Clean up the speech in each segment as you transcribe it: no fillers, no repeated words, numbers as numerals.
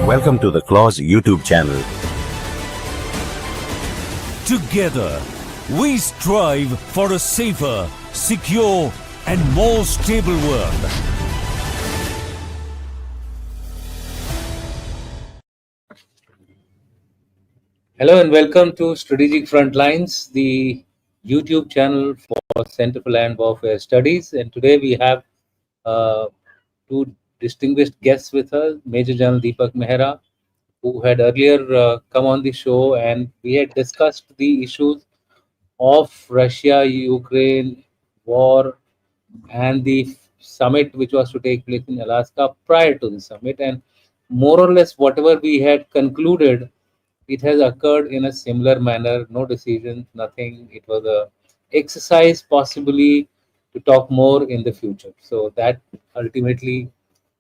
Welcome to the Clause YouTube channel. Together, we strive for a safer, secure, and more stable world. Hello and welcome to Strategic Frontlines, the YouTube channel for Center for Land Warfare Studies. And today we have two distinguished guests with us, Major General Deepak Mehra, who had earlier come on the show, and we had discussed the issues of Russia-Ukraine war and the summit which was to take place in Alaska prior to the summit. And more or less whatever we had concluded, it has occurred in a similar manner. No decisions, nothing. It was a exercise possibly to talk more in the future. So that ultimately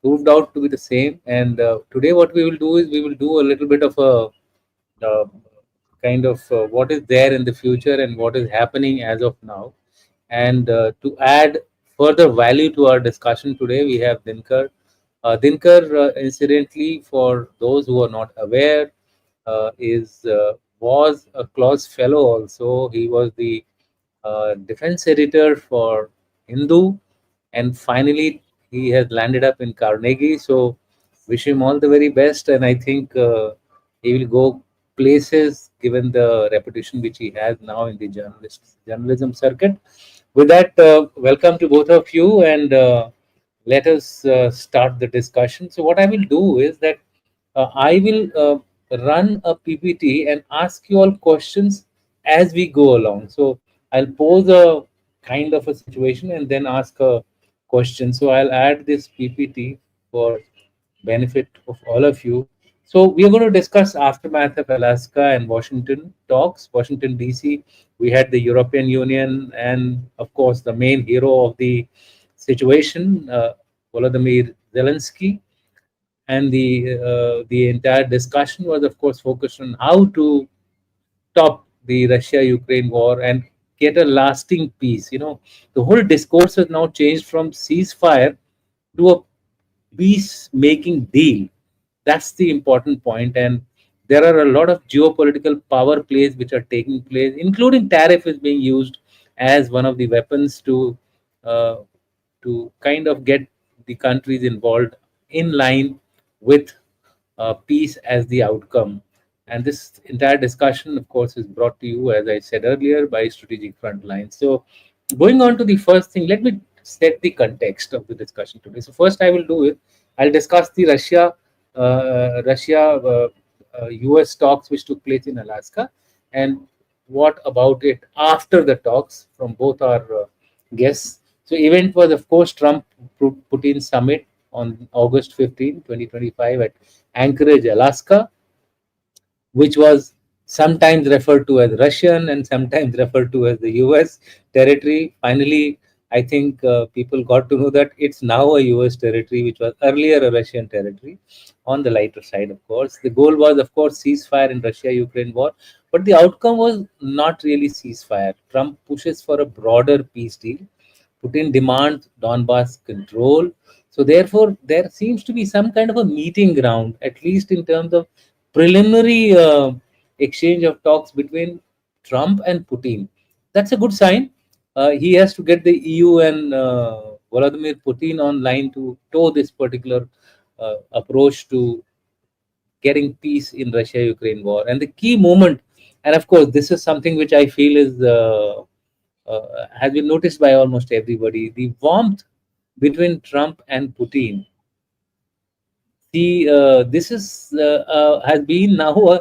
proved out to be the same. And today what we will do is we will do a little bit of a kind of what is there in the future and what is happening as of now. And to add further value to our discussion today, we have Dinakar. Dinakar, incidentally, for those who are not aware, was a Clause Fellow also. He was the defense editor for Hindu, and finally he has landed up in Carnegie. So wish him all the very best, and I think he will go places given the reputation which he has now in the journalism circuit. With that, welcome to both of you, and let us start the discussion. So what I will do is that I will run a PPT and ask you all questions as we go along. So I'll pose a kind of a situation and then ask a question. So I'll add this PPT for benefit of all of you. So we are going to discuss aftermath of Alaska and Washington talks, Washington DC. We had the European Union and of course the main hero of the situation, Volodymyr Zelensky, and the entire discussion was of course focused on how to stop the Russia-Ukraine war and get a lasting peace. You know, the whole discourse has now changed from ceasefire to a peace-making deal. That's the important point, and there are a lot of geopolitical power plays which are taking place, including tariff is being used as one of the weapons uh, to kind of get the countries involved in line with peace as the outcome. And this entire discussion, of course, is brought to you, as I said earlier, by Strategic Frontline. So, going on to the first thing, let me set the context of the discussion today. So, first, I will do is I'll discuss the US talks which took place in Alaska, and what about it after the talks from both our guests. So, event was, of course, Trump-Putin summit on August 15, 2025 at Anchorage, Alaska, which was sometimes referred to as Russian and sometimes referred to as the US territory. Finally, I think people got to know that it's now a US territory, which was earlier a Russian territory, on the lighter side, of course. The goal was, of course, ceasefire in Russia-Ukraine war, but the outcome was not really ceasefire. Trump pushes for a broader peace deal. Putin demands Donbass control. So therefore, there seems to be some kind of a meeting ground, at least in terms of preliminary exchange of talks between Trump and Putin. That's a good sign. He has to get the EU and Vladimir Putin online to toe this particular approach to getting peace in Russia-Ukraine war. And the key moment, and of course, this is something which I feel is has been noticed by almost everybody. The warmth between Trump and Putin. This is has been now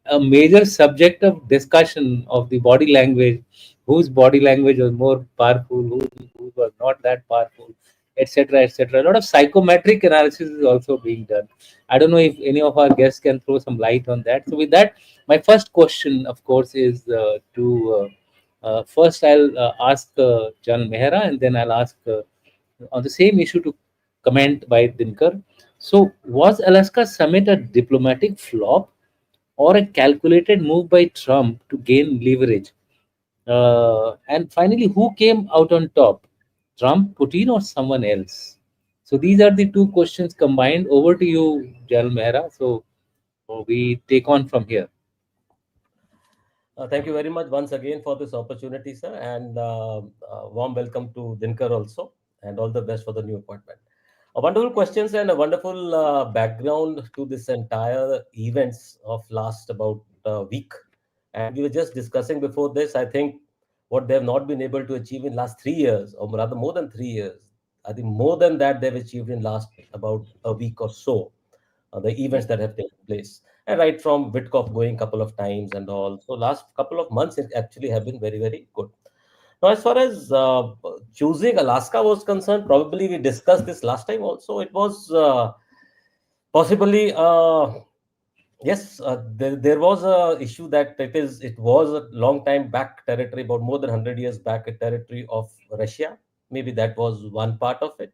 a major subject of discussion of the body language, whose body language was more powerful, who was not that powerful, etc., etc. A lot of psychometric analysis is also being done. I don't know if any of our guests can throw some light on that. So with that, my first question, of course, is first I'll ask General Mehra, and then I'll ask on the same issue to comment by Dinakar. So, was Alaska summit a diplomatic flop or a calculated move by Trump to gain leverage? And finally, who came out on top? Trump, Putin, or someone else? So these are the two questions combined. Over to you, Jal Mehra. So we take on from here. Thank you very much once again for this opportunity, sir, and warm welcome to Dinakar also, and all the best for the new appointment. Wonderful questions and a wonderful background to this entire events of last about a week. And we were just discussing before this, I think what they have not been able to achieve in last 3 years, or rather more than 3 years. I think more than that they've achieved in last about a week or so, the events that have taken place. And right from Witkoff going couple of times and all. So last couple of months it actually have been very, very good. Now, as far as choosing Alaska was concerned, probably we discussed this last time also. It was possibly yes, there was a issue that it was a long time back territory, about more than 100 years back, a territory of Russia. Maybe that was one part of it.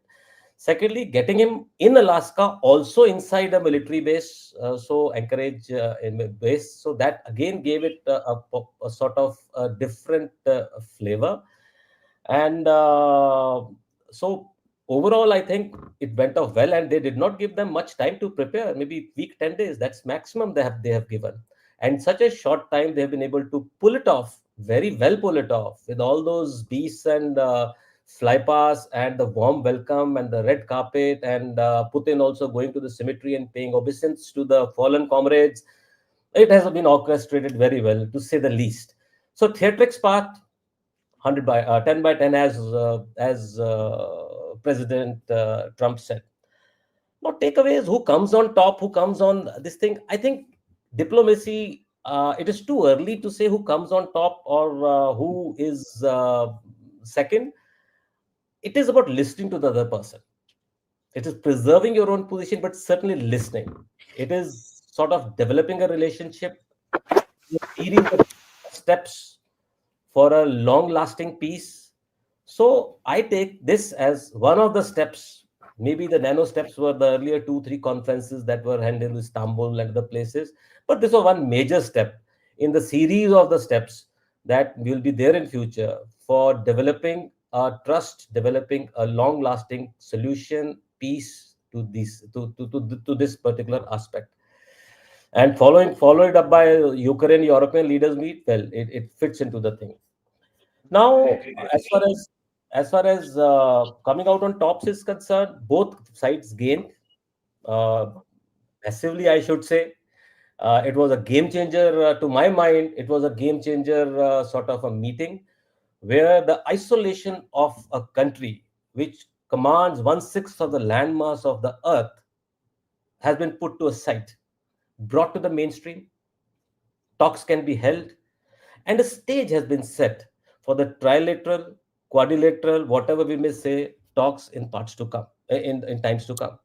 Secondly, getting him in Alaska, also inside a military base, so encourage in a base. So that again gave it a sort of a different flavor. And so overall, I think it went off well, and they did not give them much time to prepare. Maybe week, 10 days. That's maximum they have given. And such a short time, they have been able to pull it off very well, pull it off with all those beasts and fly pass and the warm welcome and the red carpet and Putin also going to the cemetery and paying obeisance to the fallen comrades. It has been orchestrated very well, to say the least. So theatrics part, 100 by 10 by 10, as President Trump said. Now, takeaways: who comes on top, who comes on this thing. I think diplomacy. It is too early to say who comes on top or who is second. It is about listening to the other person. It is preserving your own position, but certainly listening. It is sort of developing a relationship, leading the steps for a long lasting peace. So I take this as one of the steps. Maybe the nano steps were the earlier 2 3 conferences that were held in Istanbul and other places, but this was one major step in the series of the steps that will be there in future for developing a trust, developing a long lasting solution, peace to this particular aspect. And followed up by Ukraine European leaders meet, well, it fits into the thing. Now, as far as coming out on tops is concerned, both sides gained uh, massively, I should say. It was a game changer to my mind. It was a game changer sort of a meeting where the isolation of a country which commands 1/6 of the landmass of the earth has been put to a side, brought to the mainstream. Talks can be held, and a stage has been set for the trilateral, quadrilateral, whatever we may say, talks in parts to come, in times to come.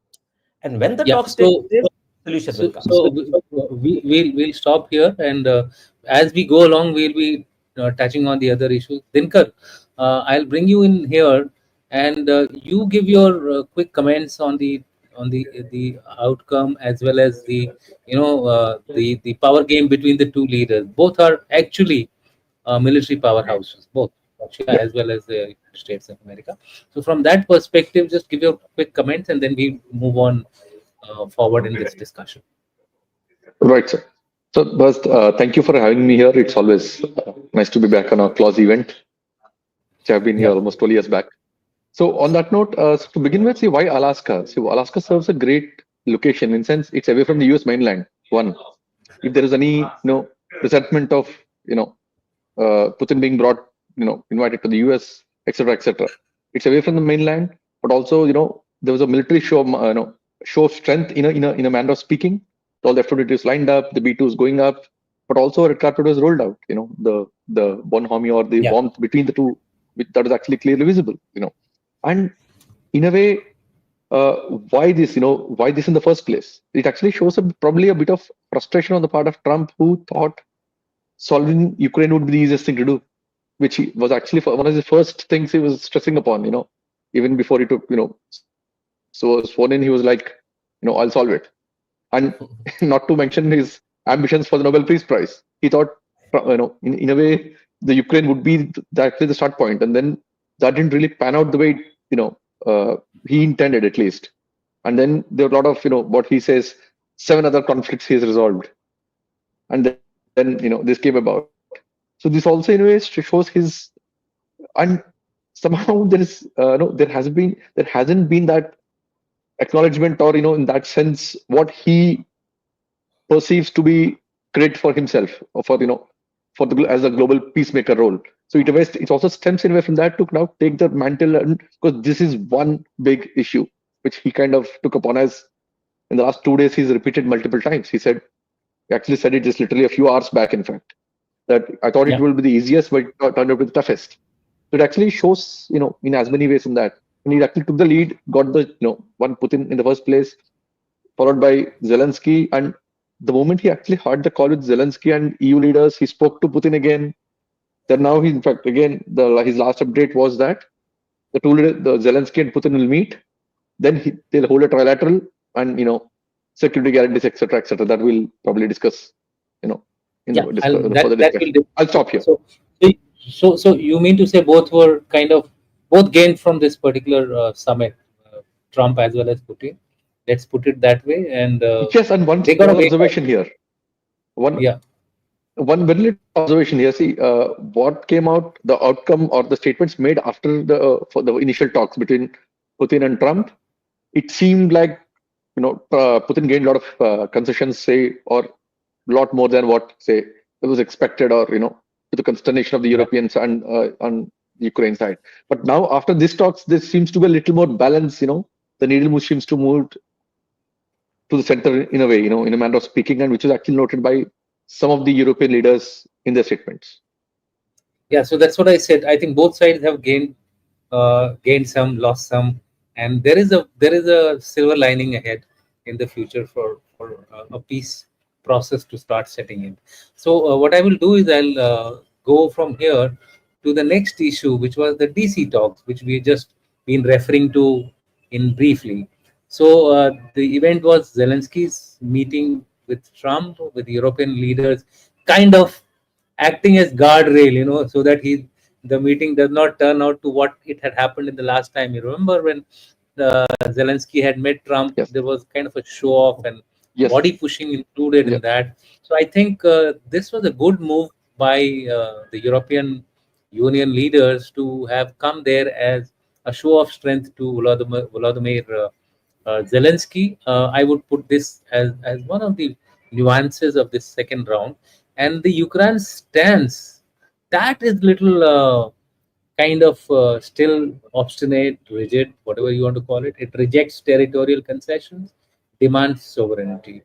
And when the Yeah. talks take place, solution will So, come. so we'll stop here, and as we go along, we'll be touching on the other issues. Dinkar, I'll bring you in here, and you give your quick comments on the outcome, as well as the the power game between the two leaders. Both are actually military powerhouses, both Russia as well as the United States of America. So from that perspective, just give your quick comments, and then we move on forward in this discussion. Right, sir. So, first, thank you for having me here. It's always nice to be back on a clause event, which I've been here Yeah. almost 12 years back. So, on that note, so to begin with, see why Alaska? See, Alaska serves a great location in sense it's away from the U.S. mainland. One, if there is any resentment of Putin being brought, invited to the U.S., etc., etc., it's away from the mainland, but also there was a military show, show of strength in a manner of speaking. All the F-22s lined up, the B-2s going up, but also a red carpet was rolled out. The bonhomie or the Yeah. warmth between the two, that is actually clearly visible. And in a way, why this? Why this in the first place? It actually shows probably a bit of frustration on the part of Trump, who thought solving Ukraine would be the easiest thing to do, which he was actually one of the first things he was stressing upon. Even before he took, so was sworn in, he was like, I'll solve it. And not to mention his ambitions for the Nobel Peace Prize. He thought, in a way, the Ukraine would be actually the start point, and then that didn't really pan out the way he intended at least. And then there were a lot of, what he says, 7 other conflicts he has resolved. And then, this came about. So this also in a way shows his, and somehow there is, there hasn't been that acknowledgement, or, in that sense, what he perceives to be credit for himself, or for, as a global peacemaker role. So it also stems in a way from that to now take the mantle, and because this is one big issue which he kind of took upon, as in the last 2 days he's repeated multiple times. He actually said it just literally a few hours back, in fact, that I thought it will be the easiest, but it turned out to be the toughest. So it actually shows, in as many ways in that. And he actually took the lead, got the, one Putin in the first place, followed by Zelensky. And the moment he actually had the call with Zelensky and EU leaders, he spoke to Putin again. Then now he, in fact, again, his last update was that the Zelensky and Putin will meet. Then they'll hold a trilateral, and, security guarantees, etc., etc. That we'll probably discuss, in the further discussion. I'll stop here. So you mean to say both gained from this particular summit, Trump as well as Putin? Let's put it that way. And yes, and one observation here. One very little observation here. See, what came out, the outcome or the statements made after for the initial talks between Putin and Trump, it seemed like, Putin gained a lot of concessions, say, or a lot more than what, say, it was expected, or, to the consternation of the Europeans and on the Ukraine side. But now, after these talks, there seems to be a little more balance, the needle seems to move to the center in a way, in a manner of speaking, and which is actually noted by some of the European leaders in their statements. Yeah, so that's what I said. I think both sides have gained some, lost some, and there is a silver lining ahead in the future for a peace process to start setting in. So what I will do is I'll go from here to the next issue, which was the DC talks, which we just been referring to in briefly. So the event was Zelensky's meeting with Trump, with European leaders, kind of acting as guardrail, so that the meeting does not turn out to what it had happened in the last time. You remember when Zelensky had met Trump, there was kind of a show off and body pushing included in that. So I think this was a good move by the European Union leaders to have come there as a show of strength to Volodymyr Zelensky. I would put this as one of the nuances of this second round. And the Ukraine stance, that is little kind of still obstinate, rigid, whatever you want to call it. It rejects territorial concessions, demands sovereignty.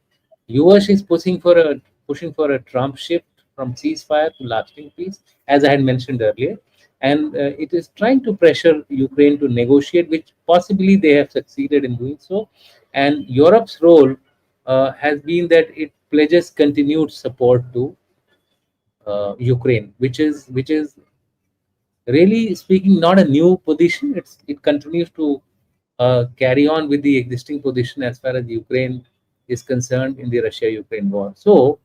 US is pushing for a Trump shift from ceasefire to lasting peace, as I had mentioned earlier. And it is trying to pressure Ukraine to negotiate, which possibly they have succeeded in doing so. And Europe's role has been that it pledges continued support to Ukraine, which is really speaking not a new position. It continues to carry on with the existing position as far as Ukraine is concerned in the Russia-Ukraine war. So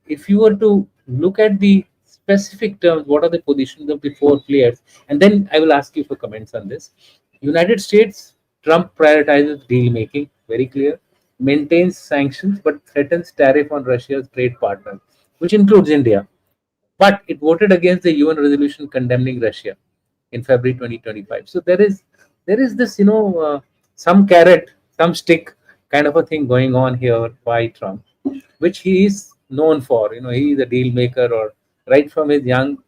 if you were to look at the specific terms, what are the positions of the four players, and then I will ask you for comments on this. United States, Trump prioritizes deal making, very clear, maintains sanctions but threatens tariff on Russia's trade partners, which includes India. But it voted against the UN resolution condemning Russia in February 2025. So there is this, some carrot, some stick kind of a thing going on here by Trump, which he is known for. He is a deal maker, or right from his young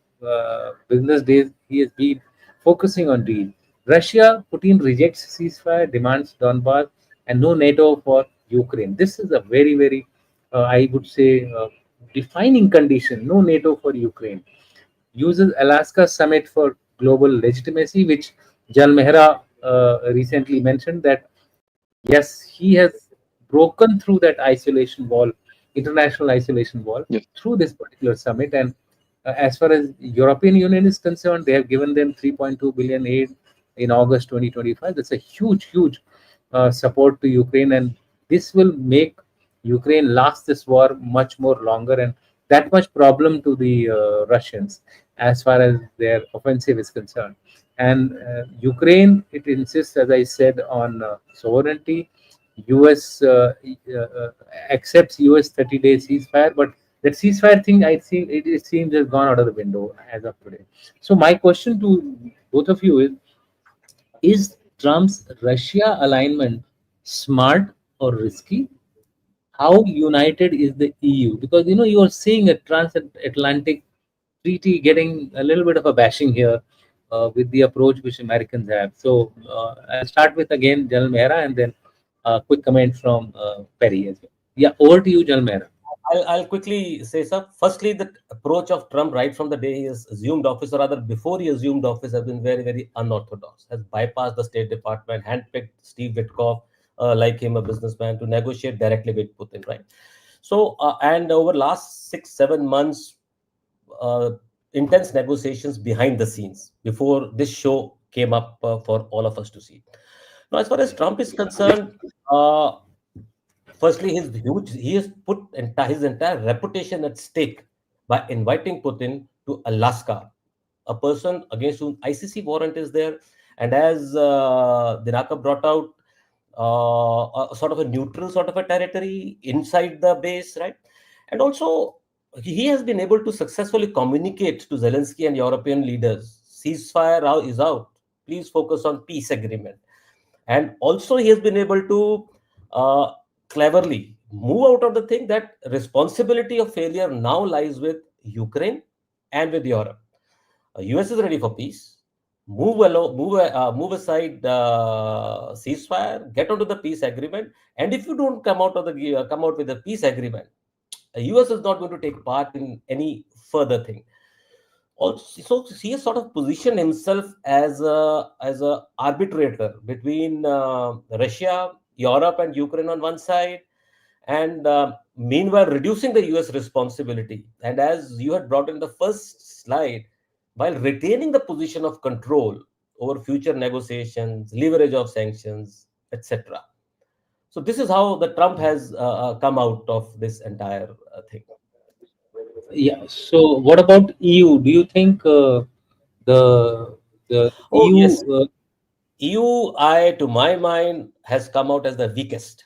business days, he has been focusing on deal. Russia, Putin rejects ceasefire, demands Donbass, and no NATO for Ukraine. This is a very, very, I would say, defining condition. No NATO for Ukraine. Uses Alaska summit for global legitimacy, which Mehra recently mentioned that yes, he has broken through that isolation wall, international isolation wall, through this particular summit. And as far as European Union is concerned, they have given them 3.2 billion aid in August 2025. That's a huge support to Ukraine, and this will make Ukraine last this war much more longer, and that much problem to the Russians as far as their offensive is concerned. And Ukraine, it insists, as I said, on sovereignty. US accepts US 30-day ceasefire, but that ceasefire thing, I think it seems has gone out of the window as of today. So my question to both of you is Trump's Russia alignment smart or risky? How united is the EU? Because you are seeing a transatlantic treaty getting a little bit of a bashing here with the approach which Americans have. So I'll start with again General Mehra and then a quick comment from Peri as well. Yeah, over to you, General Mehra. I'll quickly say, sir. Firstly, the approach of Trump right from the day he has assumed office, or rather before he assumed office, has been very, very unorthodox. Has bypassed the State Department, handpicked Steve Witkoff, like him, a businessman, to negotiate directly with Putin, right? So, and over last 6-7 months, uh, intense negotiations behind the scenes before this show came up for all of us to see. Now, as far as Trump is concerned, uh, firstly, he has put his entire reputation at stake by inviting Putin to Alaska, a person against whom ICC warrant is there, and as Dinakar brought out, a sort of a neutral sort of a territory inside the base, right? And also, he has been able to successfully communicate to Zelensky and European leaders: ceasefire is out. Please focus on peace agreement. And also, he has been able to uh, cleverly move out of the thing that responsibility of failure now lies with Ukraine and with Europe. US is ready for peace. Move aside ceasefire. Get onto the peace agreement. And if you don't come out with a peace agreement, US is not going to take part in any further thing. Also, so he has sort of positioned himself as a arbitrator between Russia, Europe, and Ukraine on one side, and meanwhile reducing the US responsibility. And as you had brought in the first slide, while retaining the position of control over future negotiations, leverage of sanctions, etc. So this is how the Trump has come out of this entire thing. Yeah. So what about EU? Do you think the the Oh EU? yes, EU, to my mind, has come out as the weakest.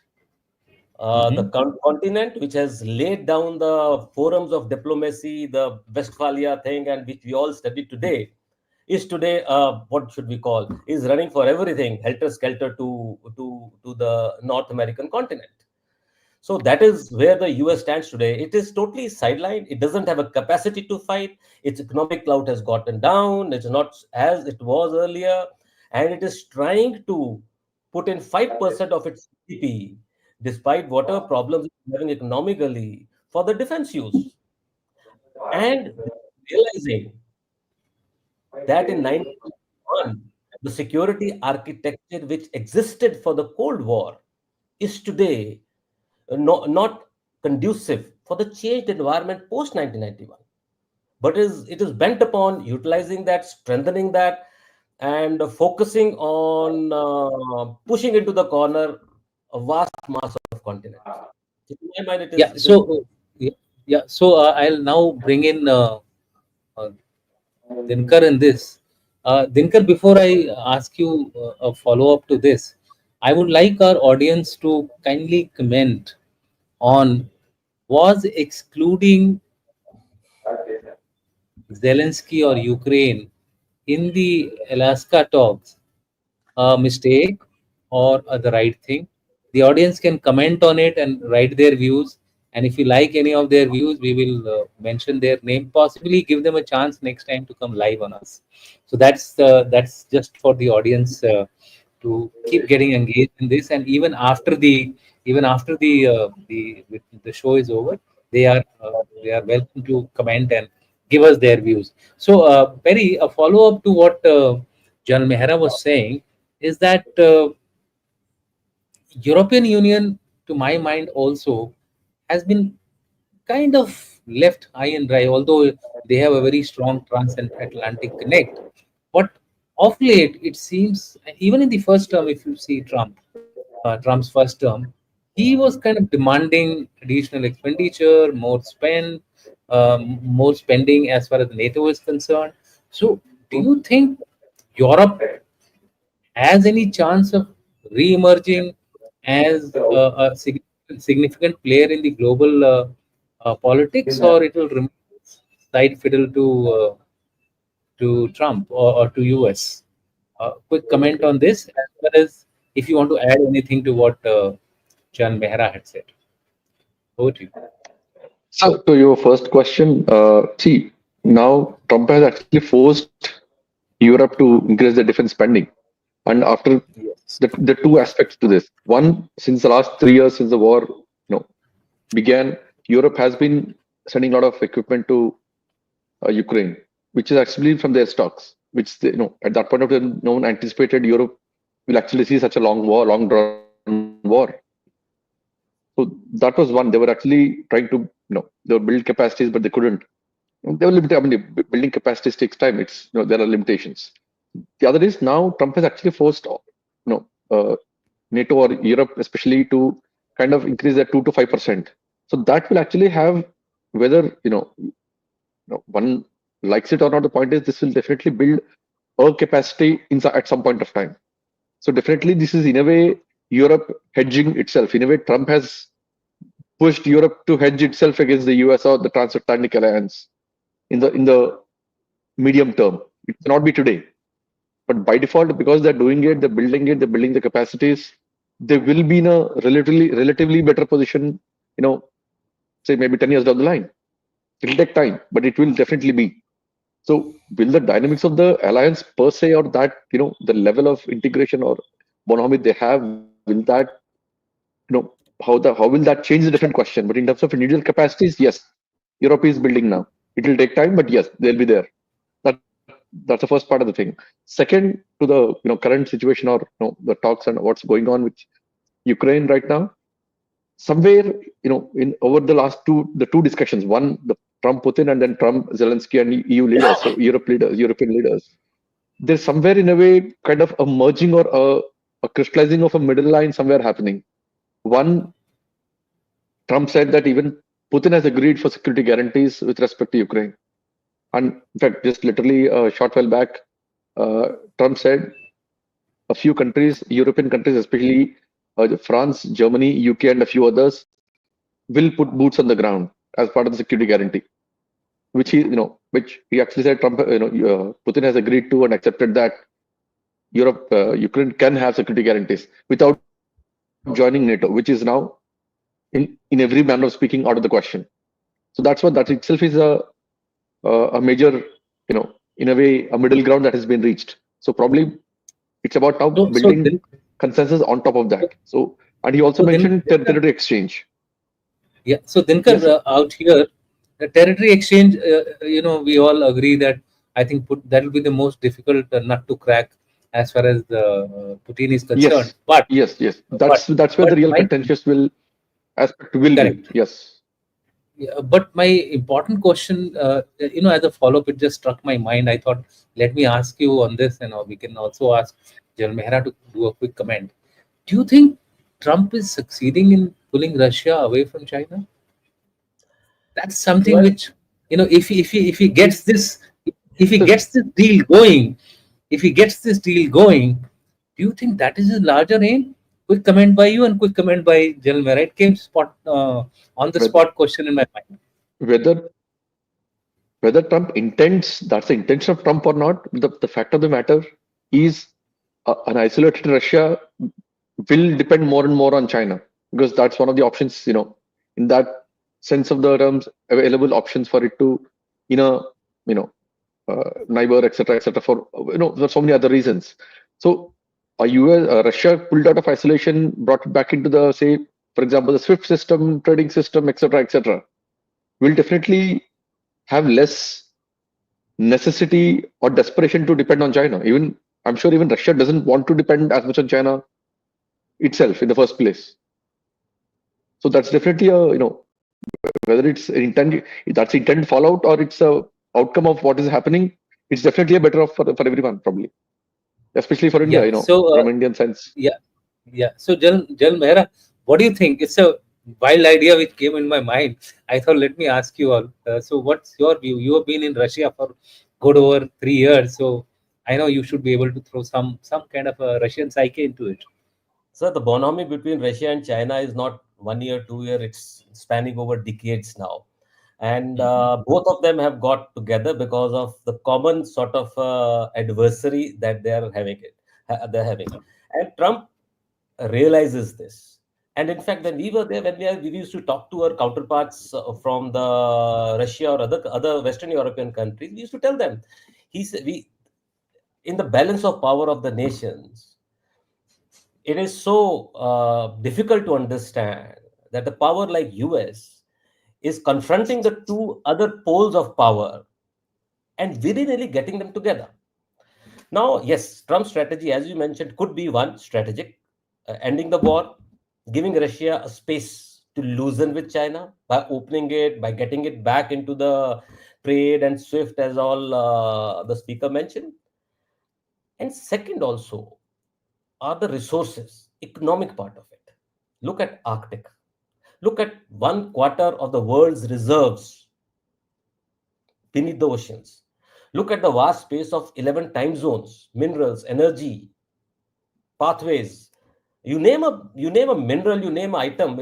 The Mhm. continent, which has laid down the forums of diplomacy, the Westphalia thing, and which we all study today, is today, what should we call, is running for everything, helter skelter to the North American continent. So that is where the US stands today. It is totally sidelined. It doesn't have a capacity to fight. Its economic clout has gotten down. It's not as it was earlier. And it is trying to put in 5% of its GDP, despite whatever problems it's having economically, for the defense use. And realizing that in 1991, the security architecture which existed for the Cold War is today not conducive for the changed environment post 1991, but it is bent upon utilizing that, strengthening that, and focusing on pushing into the corner a vast mass of continent. In my mind, Yeah. So yeah. So I'll now bring in uh, Dinkar in this. Dinkar, before I ask you a follow up to this, I would like our audience to kindly comment on, was excluding Zelensky or Ukraine in the Alaska talks a mistake or the right thing? The audience can comment on it and write their views. And if you like any of their views, we will mention their name, possibly give them a chance next time to come live on us. So that's just for the audience to keep getting engaged in this. And even after the show is over, they are welcome to comment and give us their views. So, Perry, a follow up to what General Mehra was saying is that European Union, to my mind, also has been kind of left high and dry, although they have a very strong transatlantic connect. But of late, it seems, even in the first term, if you see Trump's first term, he was kind of demanding additional expenditure, more spending as far as NATO is concerned. So, do you think Europe has any chance of re-emerging as a significant player in the global politics, or it will remain side fiddle to Trump or to US? Quick comment on this, as well as if you want to add anything to what John Mehra had said. Over to you. So, to your first question, see, now Trump has actually forced Europe to increase their defense spending. And after Yes. the two aspects to this, one, since the last 3 years, since the war, began, Europe has been sending a lot of equipment to Ukraine, which is actually from their stocks, which they, at that point of time, no one anticipated Europe will actually see such a long war, long drawn war. So that was one. They were actually trying to, they were build capacities, but they couldn't. They were limited. I mean, building capacities takes time. It's, there are limitations. The other is now Trump has actually forced, NATO or Europe especially to kind of increase that 2 to 5%. So that will actually have, whether one likes it or not. The point is, this will definitely build a capacity at some point of time. So definitely, this is in a way Europe hedging itself. In a way, Trump has pushed Europe to hedge itself against the US or the transatlantic alliance in the medium term. It cannot be today, but by default, because they're doing it, they're building the capacities, they will be in a relatively better position, say maybe 10 years down the line. It'll take time, but it will definitely be. So will the dynamics of the alliance per se, or that, the level of integration or bonhomie they have, will that, how will that change, is a different question. But in terms of individual capacities, yes, Europe is building now. It will take time, but yes, they'll be there. That's the first part of the thing. Second, to the current situation, or the talks and what's going on with Ukraine right now. Somewhere, in over the last two discussions, one, the Trump Putin, and then Trump Zelensky and EU leaders, so European leaders, there's somewhere in a way kind of a merging or a crystallizing of a middle line somewhere happening. One, Trump said that even Putin has agreed for security guarantees with respect to Ukraine. And in fact, just literally a short while back, Trump said a few countries, European countries, especially France, Germany, UK, and a few others, will put boots on the ground as part of the security guarantee, which he actually said Trump, Putin has agreed to and accepted that Ukraine can have security guarantees without joining NATO, which is now in every manner of speaking out of the question. So that itself is a major, in a way, a middle ground that has been reached. So probably it's about now building consensus on top of that. So, and he also mentioned territory exchange. Yeah. So Dinakar, Yes, out here, the territory exchange, we all agree that I think that will be the most difficult nut to crack as far as the Putin is concerned. Yes, yes. That's where the real contentious aspect will be. Yes. Yeah, but my important question, as a follow-up, it just struck my mind. I thought, let me ask you on this, and we can also ask General Mehra to do a quick comment. Do you think Trump is succeeding in pulling Russia away from China? That's something which, if he gets this, if he gets this deal going, do you think that is his larger aim? Quick comment by you and quick comment by General Mehra. It came on the spot question in my mind. Whether Trump intends, that's the intention of Trump or not, the fact of the matter is an isolated Russia will depend more and more on China, because that's one of the options, in that sense of the terms, available options for it to, neighbor, etc., for, for so many other reasons. So Russia pulled out of isolation, brought it back into the, say, for example, the SWIFT system, trading system, etc., will definitely have less necessity or desperation to depend on China. I'm sure even Russia doesn't want to depend as much on China itself in the first place. So that's definitely whether it's that's intended fallout or it's a outcome of what is happening. It's definitely a better off for everyone, probably, especially for India. From Indian sense. Yeah. So General Mehra, what do you think? It's a wild idea which came in my mind. I thought, let me ask you all. So what's your view? You have been in Russia for good over 3 years. So I know you should be able to throw some kind of a Russian psyche into it. So the bonhomie between Russia and China is not 1 year, 2 year, it's spanning over decades now. And both of them have got together because of the common sort of adversary that they are having they're having. And Trump realizes this. And in fact, when we were there, we used to talk to our counterparts from the Russia or other Western European countries, we used to tell them, he said, we in the balance of power of the nations, it is so difficult to understand that the power like US is confronting the two other poles of power and very nearly getting them together. Now, yes, Trump's strategy, as you mentioned, could be one strategic, ending the war, giving Russia a space to loosen with China by opening it, by getting it back into the trade and SWIFT, as all the speaker mentioned. And second, also, are the resources, economic part of it. Look at Arctic. Look at 1/4 of the world's reserves beneath the oceans. Look at the vast space of 11 time zones, minerals, energy, pathways. You name a mineral, you name an item,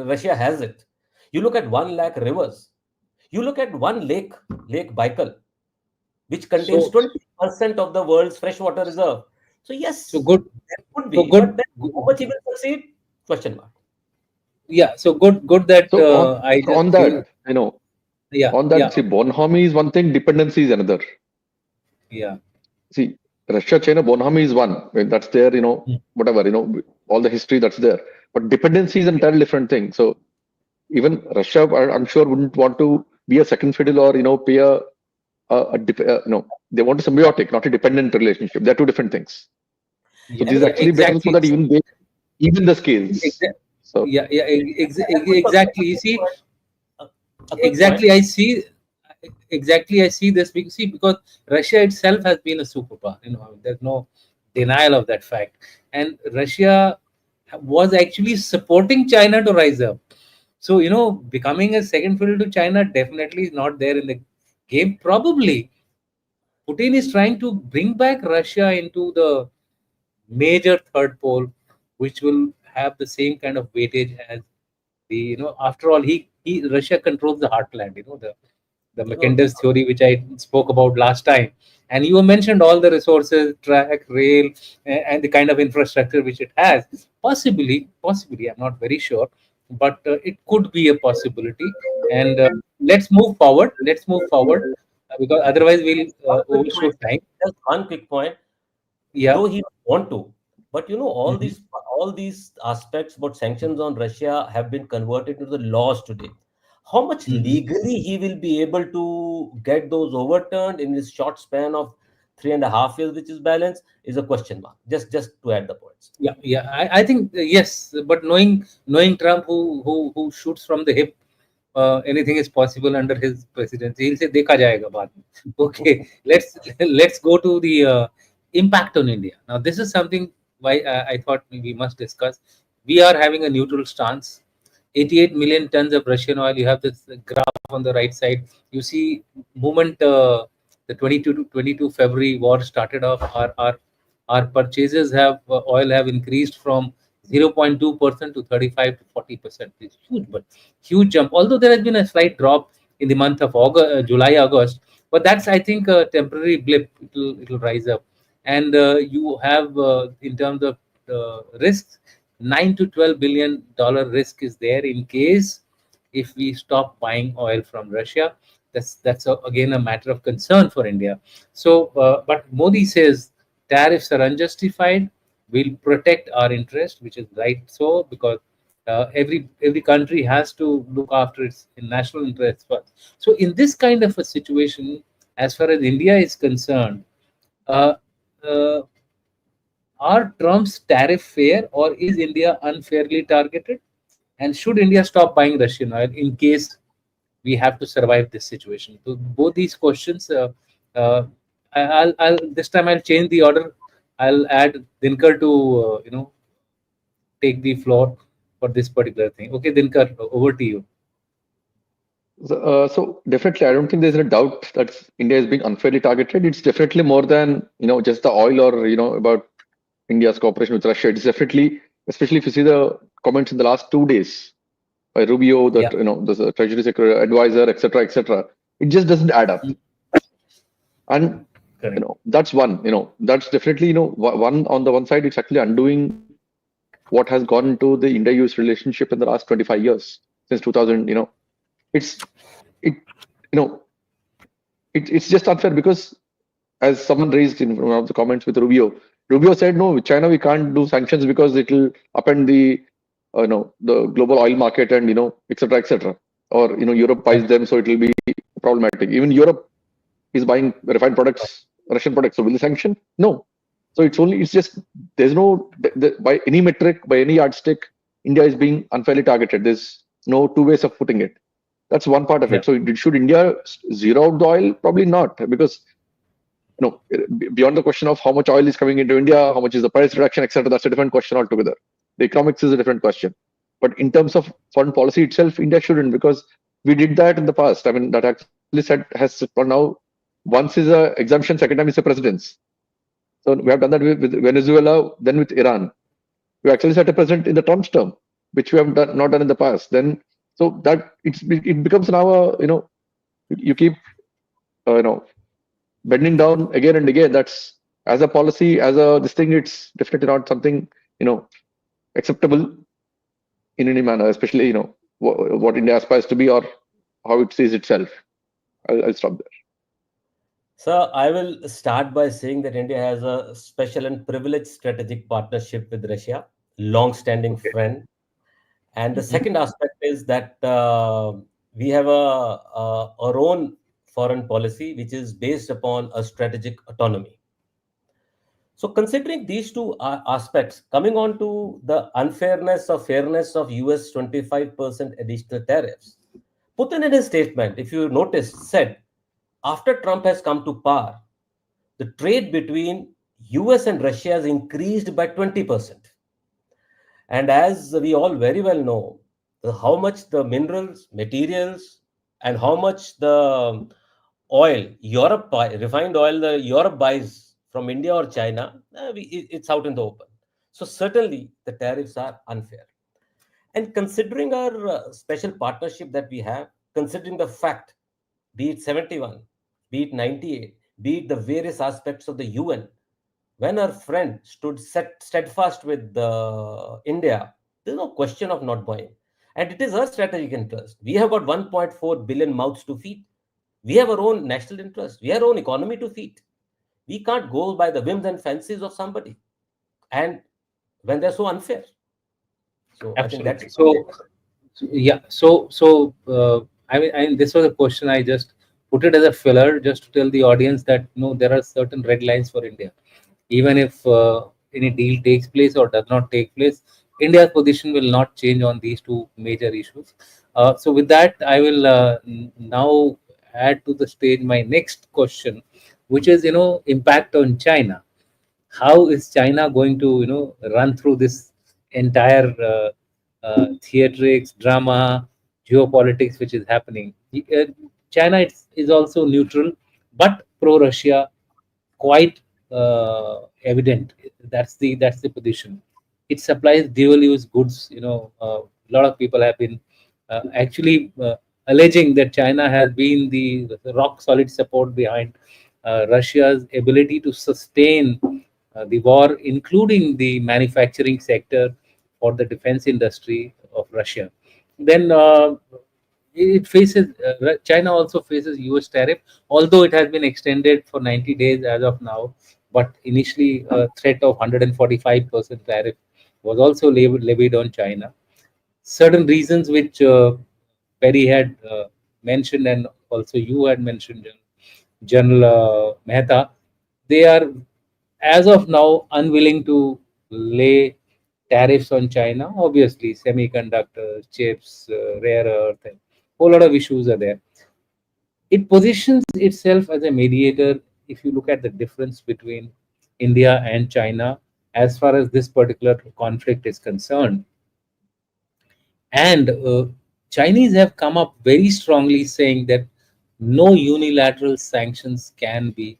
Russia has it. You look at 1 lakh rivers. You look at one lake, Lake Baikal, which contains 20% of the world's freshwater reserve. So yes, So good. there could be, So good. but then how much he will succeed? Question mark. Yeah. So good that So I just on that, you know, yeah, on that, yeah, see, bonhomie is one thing, dependency is another. yeah. See, Russia, China, bonhomie is one. I mean, that's there, you know, whatever, you know, all the history that's there. But dependency is an entirely different thing. So even Russia, I'm sure, wouldn't want to be a second fiddle or, you know, pay you know, they want a symbiotic, not a dependent relationship. They're two different things. So this is actually better so Exactly. that even the scales. So Yeah, exactly. You see, A quick exactly. point. I see this because Russia itself has been a superpower. You know, there's no denial of that fact, and Russia was actually supporting China to rise up. So you know, becoming a second fiddle to China definitely is not there in the game. Probably Putin is trying to bring back Russia into the major third pole, which will have the same kind of weightage as the, you know, after all, he Russia controls the heartland, you know, the Mackender's theory, which I spoke about last time. And you mentioned all the resources, track, rail, and the kind of infrastructure which it has. Possibly, I'm not very sure, but it could be a possibility. And let's move forward. Because otherwise we'll One quick overshoot point. time. Just one quick point. Yeah. Though he want to, but you know, Mhm. all these aspects about sanctions on Russia have been converted to the laws today. How much Mhm. legally he will be able to get those overturned in this short span of 3.5 years, which is balanced, is a question mark. Just to add the points. Yeah. I think yes, but knowing Trump, who shoots from the hip, anything is possible under his presidency. He'll say, "Dekha jayega baad mein." Okay, let's go to the impact on India. Now, this is something why I thought we must discuss. We are having a neutral stance. 88 million tons of Russian oil. You have this graph on the right side. You see movement. The 22 to 22 February war started off. Our purchases have oil have increased from 0.2% to 35 to 40%. It's huge, but huge jump. Although there has been a slight drop in the month of August, July, August, but that's, I think, a temporary blip. It'll rise up, and you have in terms of risks, 9 to 12 billion dollar risk is there in case if we stop buying oil from Russia. That's again a matter of concern for India. So, but Modi says tariffs are unjustified. We'll protect our interest, which is right. So, because every country has to look after its national interests first. So, in this kind of a situation, as far as India is concerned, uh, uh, are Trump's tariff fair, or is India unfairly targeted? And should India stop buying Russian oil in case we have to survive this situation? So both these questions, uh, I'll this time I'll change the order. I'll add Dinkar to take the floor for this particular thing. Okay, Dinkar, over to you. So definitely, I don't think there's a doubt that India is being unfairly targeted. It's definitely more than just the oil or about India's cooperation with Russia. It's definitely, especially if you see the comments in the last 2 days by Rubio, Yeah. that the Treasury Secretary advisor, etc., etc. It just doesn't add up. And Correct. that's one. That's definitely one on the one side. It's actually undoing what has gone into the India-US relationship in the last 25 years since 2000. It's it you know it's just unfair because, as someone raised in one of the comments with Rubio said, no, with China we can't do sanctions because it will upend the the global oil market and etc etc. Or Europe buys them, so it will be problematic. Even Europe is buying refined products, Russian products. So will they sanction? No. So it's just there's no by any metric, by any yardstick, India is being unfairly targeted. There's no two ways of putting it. That's one part of Yeah. it. So should India zero out the oil? Probably not, because beyond the question of how much oil is coming into India, how much is the price reduction, etc. That's a different question altogether. The economics is a different question. But in terms of foreign policy itself, India shouldn't, because we did that in the past. I mean, that actually said has for now. Once is a exemption, second time is a precedence. So we have done that with Venezuela, then with Iran. We actually set a precedent in the Trump's term, which we have not done in the past. Then so that it becomes now you keep bending down again and again. That's, as a policy, as a this thing, it's definitely not something acceptable in any manner, especially what India aspires to be or how it sees itself. I'll stop there. So I will start by saying that India has a special and privileged strategic partnership with Russia, long-standing Okay. friend. And the Mhm. second aspect is that we have our own foreign policy, which is based upon a strategic autonomy. So, considering these two aspects, coming on to the unfairness or fairness of US 25% additional tariffs, Putin in his statement, if you notice, said after Trump has come to power, the trade between US and Russia has increased by 20%. And as we all very well know, how much the minerals, materials, and how much the oil, refined oil, the Europe buys from India or China, it's out in the open. So certainly the tariffs are unfair. And considering our special partnership that we have, considering the fact, be it 71, be it 98, be it the various aspects of the UN, when our friend stood steadfast with India, there's no question of not buying. And it is our strategic interest. We have got 1.4 billion mouths to feed. We have our own national interest. We have our own economy to feed. We can't go by the whims and fancies of somebody. And when they're so unfair. So I think that's Absolutely. Yeah. I mean, this was a question I just put it as a filler, just to tell the audience that there are certain red lines for India. Even if any deal takes place or does not take place, India's position will not change on these two major issues. So with that, I will now add to the stage my next question, which is impact on China. How is China going to run through this entire theatrics, drama, geopolitics which is happening? China is also neutral but pro Russia, quite evident. That's the position. It supplies dual use goods. A lot of people have been actually alleging that China has been the rock solid support behind Russia's ability to sustain the war, including the manufacturing sector for the defense industry of Russia. Then it faces China also faces US tariff, although it has been extended for 90 days as of now. But initially, a threat of 145% tariff was also levied on China. Certain reasons which Peri had mentioned, and also you had mentioned, General Mehta, they are as of now unwilling to lay tariffs on China. Obviously, semiconductors, chips, rare earth, and whole lot of issues are there. It positions itself as a mediator. If you look at the difference between India and China as far as this particular conflict is concerned, and Chinese have come up very strongly saying that no unilateral sanctions can be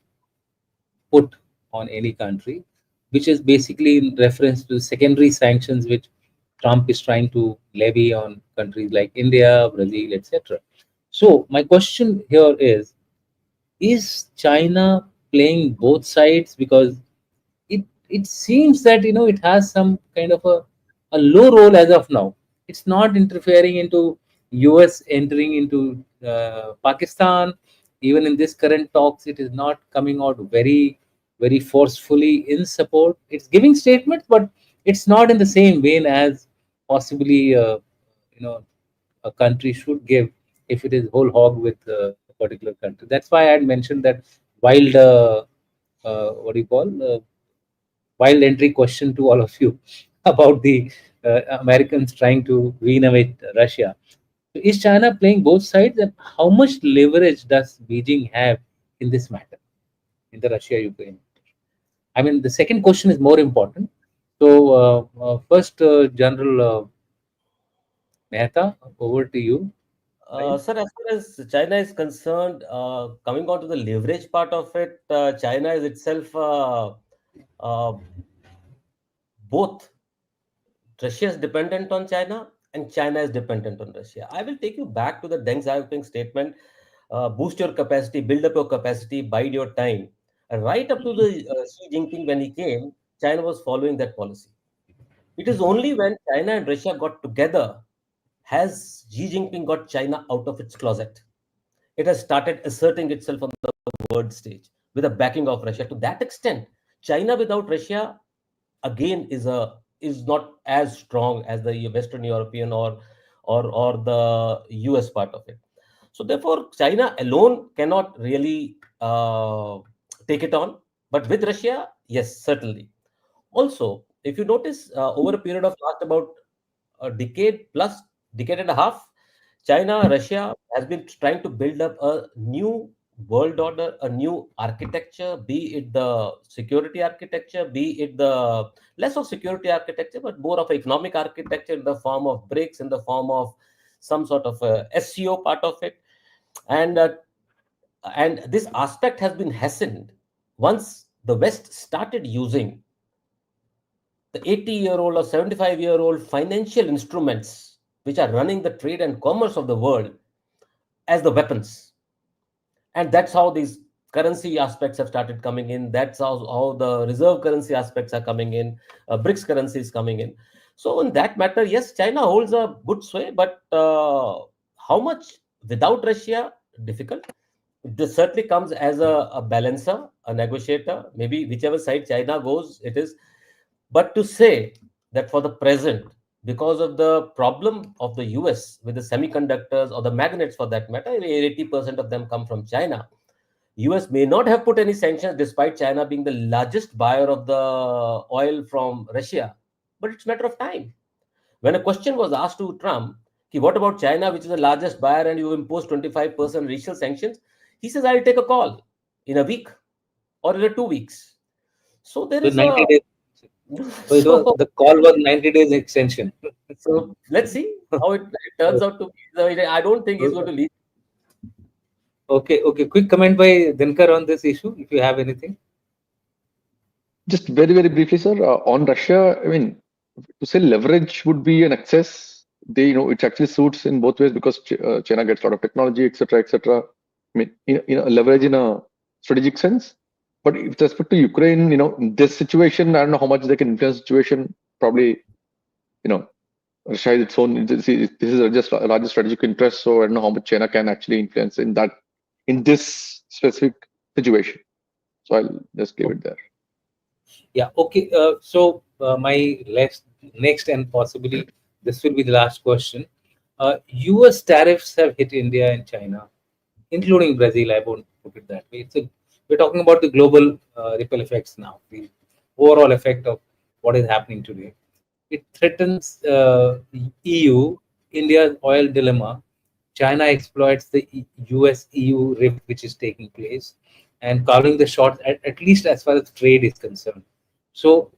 put on any country, which is basically in reference to secondary sanctions which Trump is trying to levy on countries like India, Brazil, etc. So my question here is China playing both sides? Because it seems that it has some kind of a low role as of now. It's not interfering into US entering into Pakistan. Even in this current talks, it is not coming out very forcefully in support. It's giving statements, but it's not in the same vein as possibly you know a country should give if it is whole hog with a particular country. That's why I had mentioned that wild what do you call wild entry question to all of you about the Americans trying to reinnovate Russia. Is China playing both sides, and how much leverage does Beijing have in this matter, in the Russia-Ukraine? I mean, the second question is more important. So, first, General Mehta, over to you. Right? Sir, as far as China is concerned, coming on to the leverage part of it, China is itself uh, both. Russia is dependent on China and China is dependent on Russia. I will take you back to the Deng Xiaoping statement: boost your capacity, build up your capacity, bide your time. Right up to the Xi Jinping when he came, China was following that policy. It is only when China and Russia got together has Xi Jinping got China out of its closet. It has started asserting itself on the world stage with the backing of Russia. To that extent, China without Russia again is not as strong as the Western European or the US part of it. So therefore, China alone cannot really take it on. But with Russia, yes, certainly. Also, if you notice, over a period of last about a decade plus, decade and a half, China, Russia has been trying to build up a new world order, a new architecture, be it the security architecture, be it the less of security architecture, but more of economic architecture in the form of BRICS, in the form of some sort of a SCO part of it. And this aspect has been hastened once the West started using the 80-year-old or 75-year-old financial instruments which are running the trade and commerce of the world as the weapons. And that's how these currency aspects have started coming in. That's how the reserve currency aspects are coming in, BRICS currency is coming in. So in that matter, yes, China holds a good sway, but how much without Russia? Difficult. This certainly comes as a balancer, a negotiator, maybe whichever side China goes, it is. But to say that for the present, because of the problem of the US with the semiconductors or the magnets for that matter, 80% of them come from China. US may not have put any sanctions despite China being the largest buyer of the oil from Russia, but it's a matter of time. When a question was asked to Trump, what about China, which is the largest buyer, and you impose 25% additional sanctions? He says, I'll take a call in a week or in 2 weeks. So there So is 90 a days. So the call was 90 days extension. So let's see how it turns out to be. I don't think he's going to leave. Okay. Quick comment by Dinakar on this issue, if you have anything. Just very briefly, sir, on Russia, I mean, to say leverage would be an excess. It actually suits in both ways because China gets a lot of technology, etc., etc. I mean, leverage in a strategic sense. But with respect to Ukraine, this situation, I don't know how much they can influence the situation. Probably, Russia is its own. This is just a largest strategic interest. So I don't know how much China can actually influence in this specific situation. So I'll just leave it there. Yeah. Okay. So my next and possibly this will be the last question. U.S. tariffs have hit India and China, including Brazil. I won't put it that way. We're talking about the global ripple effects now, the overall effect of what is happening today. It threatens EU, India's oil dilemma. China exploits the US-EU rift which is taking place and calling the shots, at least as far as trade is concerned. So,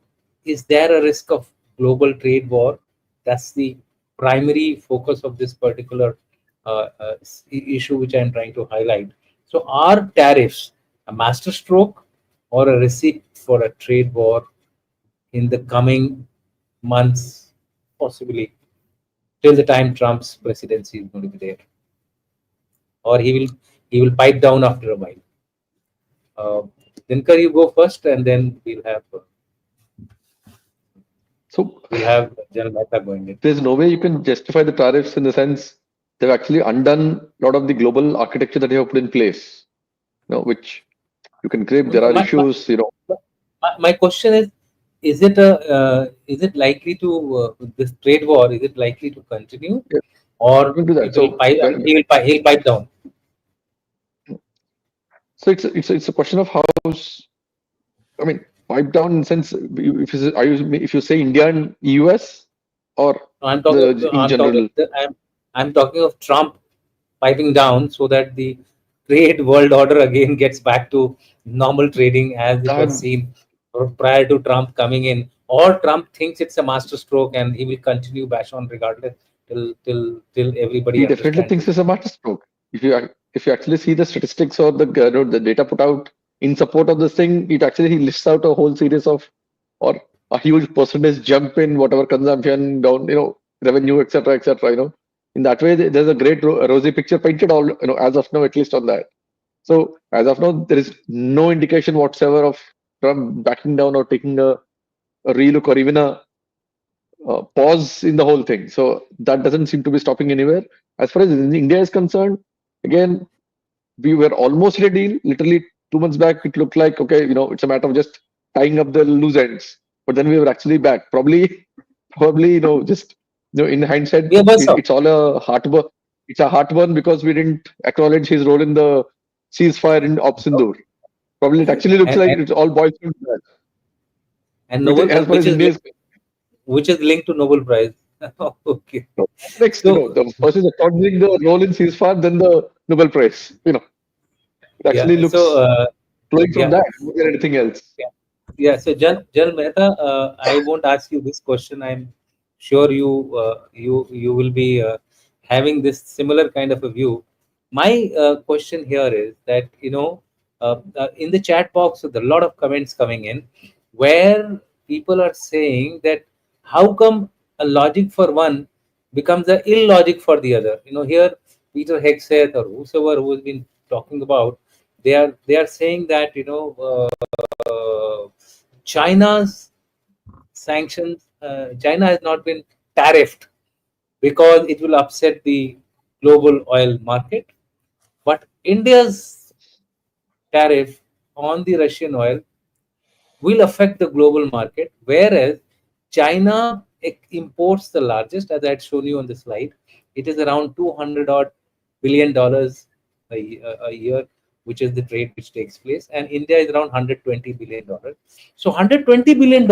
is there a risk of global trade war? That's the primary focus of this particular issue which I am trying to highlight. So, are tariffs a masterstroke or a receipt for a trade war in the coming months, possibly till the time Trump's presidency is going to be there, or he will pipe down after a while? Dinakar, you go first, and then So we'll have General Mehta going in. there's no way you can justify the tariffs in the sense they've actually undone a lot of the global architecture that they have put in place. Which you can grip. There are issues. My question is it likely to this trade war? Is it likely to continue, Yeah, or we can do that. So he'll pipe down? So it's a question of how. I mean, pipe down in the sense if you say India and US or I'm talking. in general. I'm talking of Trump piping down so that the trade world order again gets back to normal trading as it was seen prior to Trump coming in, or Trump thinks it's a masterstroke and he will continue bash on regardless till everybody. He definitely thinks it's a masterstroke. If you actually see the statistics or the data put out in support of this thing, he lists out a whole series of or a huge percentage jump in whatever consumption down, revenue, etc., etc. In that way, there's a great rosy picture painted all, as of now, at least on that. So as of now, there is no indication whatsoever of Trump backing down or taking a relook or even a pause in the whole thing. So that doesn't seem to be stopping anywhere. As far as India is concerned, again, we were almost at a deal. Literally 2 months back, it looked like, okay, it's a matter of just tying up the loose ends. But then we were actually back. Probably, just in hindsight, it's all a heartburn. It's a heartburn because we didn't acknowledge his role in the ceasefire in Op Sindoor. Probably it actually looks like it's all boils down to that. And Nobel, which is linked to Nobel Prize. Okay. Next, the first is acknowledging the role in ceasefire, then the Nobel Prize. It actually looks flowing from that more than anything else. Yeah. So, General Mehta, I won't ask you this question. I'm sure you will be having this similar kind of a view. My question here is that in the chat box, there are a lot of comments coming in where people are saying that how come a logic for one becomes a illogic for the other. Here Peter Hexeth or whosoever who has been talking about, they are saying that China's sanctions, China has not been tariffed because it will upset the global oil market, but India's tariff on the Russian oil will affect the global market, whereas China imports the largest, as I had shown you on the slide. It is around $200 billion a year, which is the trade which takes place, and India is around $120 billion. So $120 billion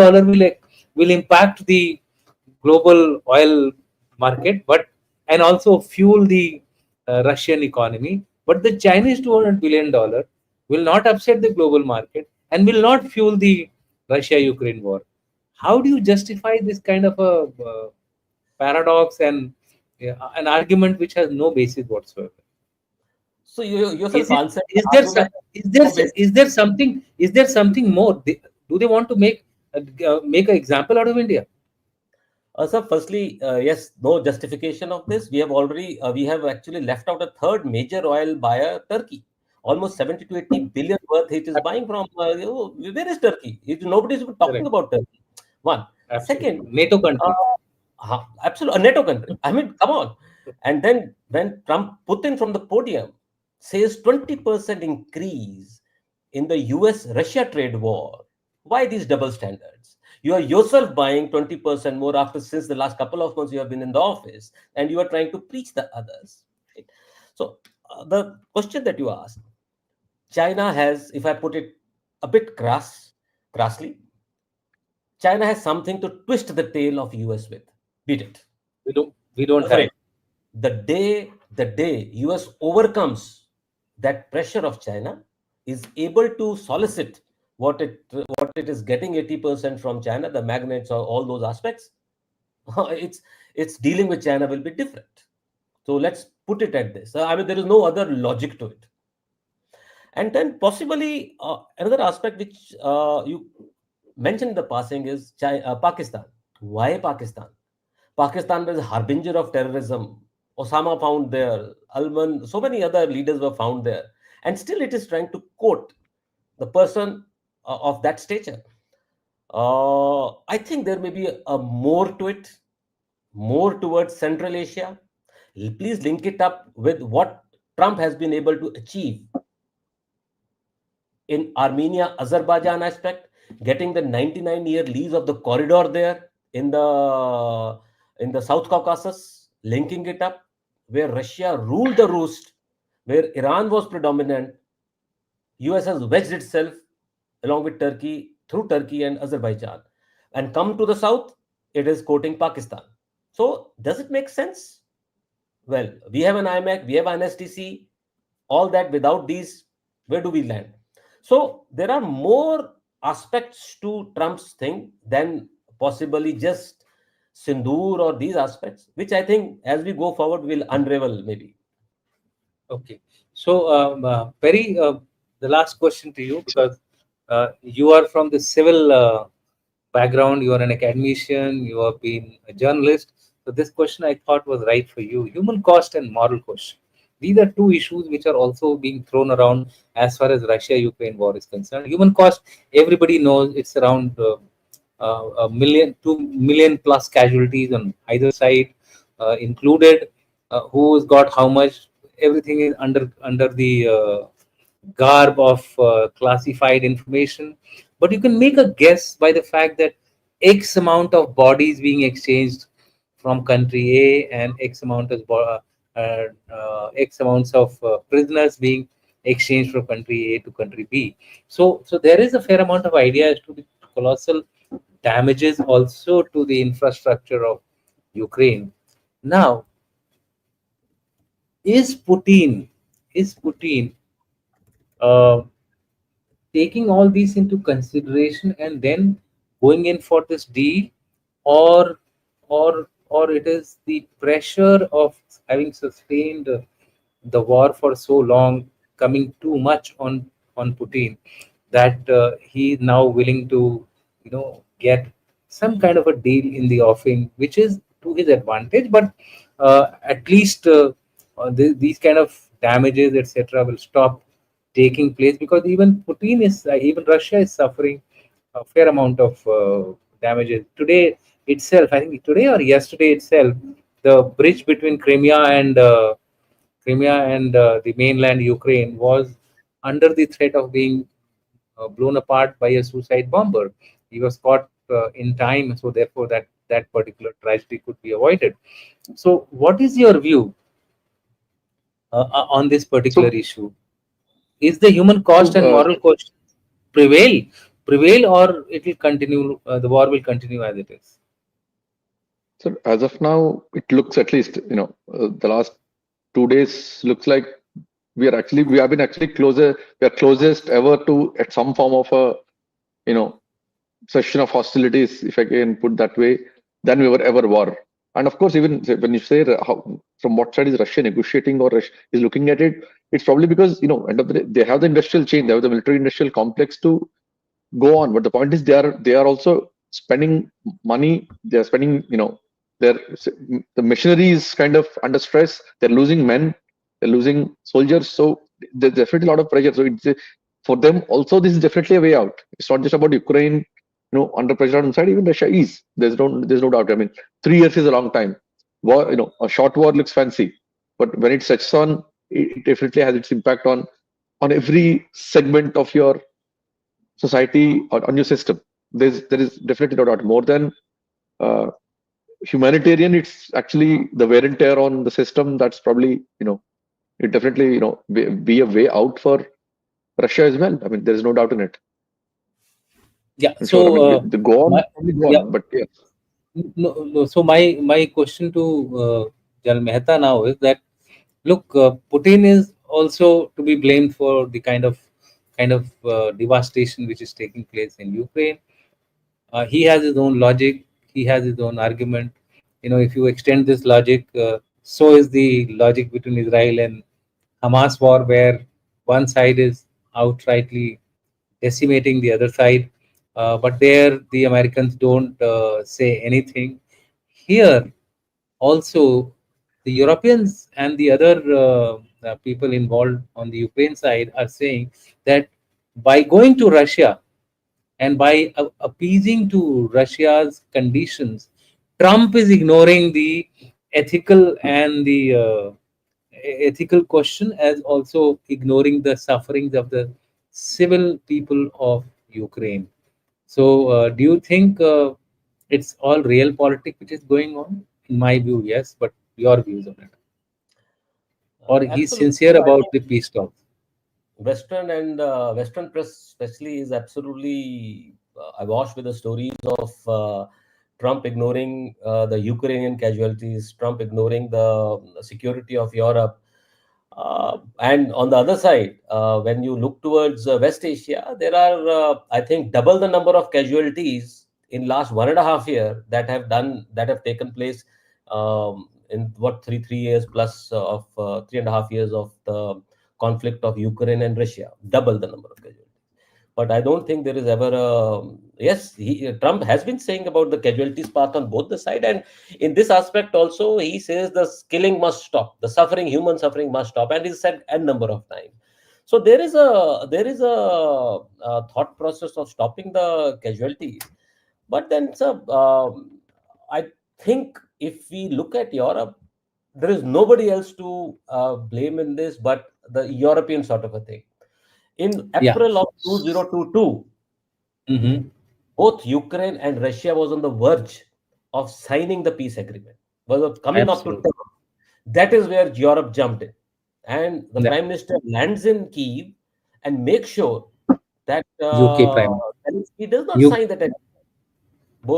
will impact the global oil market, and also fuel the Russian economy. But the Chinese $200 billion will not upset the global market and will not fuel the Russia-Ukraine war. How do you justify this kind of a paradox and an argument which has no basis whatsoever? So is there something more? Do they want to make an example out of India? So firstly, yes, no justification of this. We have actually left out a third major oil buyer, Turkey. Almost 70 to 80 billion worth it is buying from. Where is Turkey? Nobody is talking about Turkey. One. Absolutely. Second, NATO country. Absolutely, a NATO country. I mean, come on. And then when Putin from the podium says 20% increase in the US-Russia trade war, why these double standards? You are yourself buying 20% more since the last couple of months you have been in the office, and you are trying to preach the others. Right? So the question that you asked, China has, if I put it a bit crassly, China has something to twist the tail of US with. Beat it. We don't have. The day US overcomes that pressure of China, is able to solicit what it is getting 80% from China, the magnets or all those aspects, its dealing with China will be different. So let's put it at this. I mean, there is no other logic to it. And then possibly another aspect which you mentioned in the passing is Pakistan. Why Pakistan? Pakistan is a harbinger of terrorism. Osama found there, Alman, so many other leaders were found there. And still it is trying to quote the person of that stature. I think there may be a more to it, more towards Central Asia. Please link it up with what Trump has been able to achieve in Armenia, Azerbaijan aspect, getting the 99-year lease of the corridor there in the South Caucasus, linking it up, where Russia ruled the roost, where Iran was predominant. US has wedged itself along with Turkey through Turkey and Azerbaijan, and come to the south, it is quoting Pakistan. So does it make sense? Well, we have an IMAC, we have an STC, all that. Without these, where do we land? So there are more aspects to Trump's thing than possibly just Sindoor or these aspects, which I think as we go forward will unravel maybe. Okay. So, Peri, the last question to you, because you are from the civil background, you are an academician, you have been a journalist. So this question I thought was right for you. Human cost and moral cost. These are two issues which are also being thrown around as far as Russia-Ukraine war is concerned. Human cost, everybody knows it's around a million, 2 million plus casualties on either side, included. Who's got how much? Everything is under the garb of classified information. But you can make a guess by the fact that X amount of bodies being exchanged from country A and X amount of X amounts of prisoners being exchanged from country A to country B. So there is a fair amount of idea as to the colossal damages also to the infrastructure of Ukraine. Now, is Putin uh, taking all these into consideration and then going in for this deal, or it is the pressure of having sustained the war for so long coming too much on Putin that he is now willing to get some kind of a deal in the offing which is to his advantage, but at least these kind of damages etc will stop taking place, because even even Russia is suffering a fair amount of damages. Today itself, I think today or yesterday itself, the bridge between Crimea and the mainland Ukraine was under the threat of being blown apart by a suicide bomber. He was caught in time, so therefore that particular tragedy could be avoided. So, what is your view on this particular issue? Is the human cost and moral cost prevail, or it will continue? The war will continue as it is. So as of now, it looks, at least the last 2 days looks like we have been actually closer. We are closest ever to at some form of a session of hostilities, if I can put that way, than we ever were. And of course, even when you say from what side is Russia negotiating or is looking at it, it's probably because end of the day, they have the industrial chain, they have the military-industrial complex to go on. But the point is, they are also spending money. They are spending the machinery is kind of under stress. They're losing men, they're losing soldiers. So there's definitely a lot of pressure. So for them also, this is definitely a way out. It's not just about Ukraine under pressure on the side. Even Russia is. There's no doubt. I mean, 3 years is a long time. War, a short war looks fancy, but when it sets on, it definitely has its impact on every segment of your society or on your system. There is definitely no doubt. More than humanitarian, it's actually the wear and tear on the system. That's probably it definitely be a way out for Russia as well. I mean, there is no doubt in it. Yeah. So So I mean, the go on, but yeah. No. So my question to Jal Mehta now is that, look, Putin is also to be blamed for the kind of devastation which is taking place in Ukraine. He has his own logic. He has his own argument. if you extend this logic, so is the logic between Israel and Hamas war, where one side is outrightly decimating the other side, but there the Americans don't say anything. Here also, the Europeans and the other people involved on the Ukraine side are saying that by going to Russia and by appeasing to Russia's conditions, Trump is ignoring the ethical and the ethical question, as also ignoring the sufferings of the civil people of Ukraine. So, do you think it's all real politics which is going on? In my view, yes, but your views on it? Or he's Absolutely. sincere I about think the peace talks? Western and Western press, especially, is absolutely awash with the stories of Trump ignoring the Ukrainian casualties, Trump ignoring the security of Europe. And on the other side, when you look towards West Asia, there are, I think, double the number of casualties in last 1.5 year that have taken place in what 3 years plus of 3.5 years of the conflict of Ukraine and Russia, double the number of casualties. But I don't think there is ever a yes. Trump has been saying about the casualties part on both the side, and in this aspect also, he says the killing must stop, the suffering, human suffering must stop, and he said n number of times. So there is a thought process of stopping the casualties, but then sir, I think if we look at Europe, there is nobody else to blame in this but the European sort of a thing. In Yeah. April of 2022, Mm-hmm. both Ukraine and Russia was on the verge of signing the peace agreement, was coming up to Absolutely. term. That is where Europe jumped in. And the Yeah. Prime Minister lands in Kiev and makes sure that UK Prime. Zelensky does not You, sign that agreement.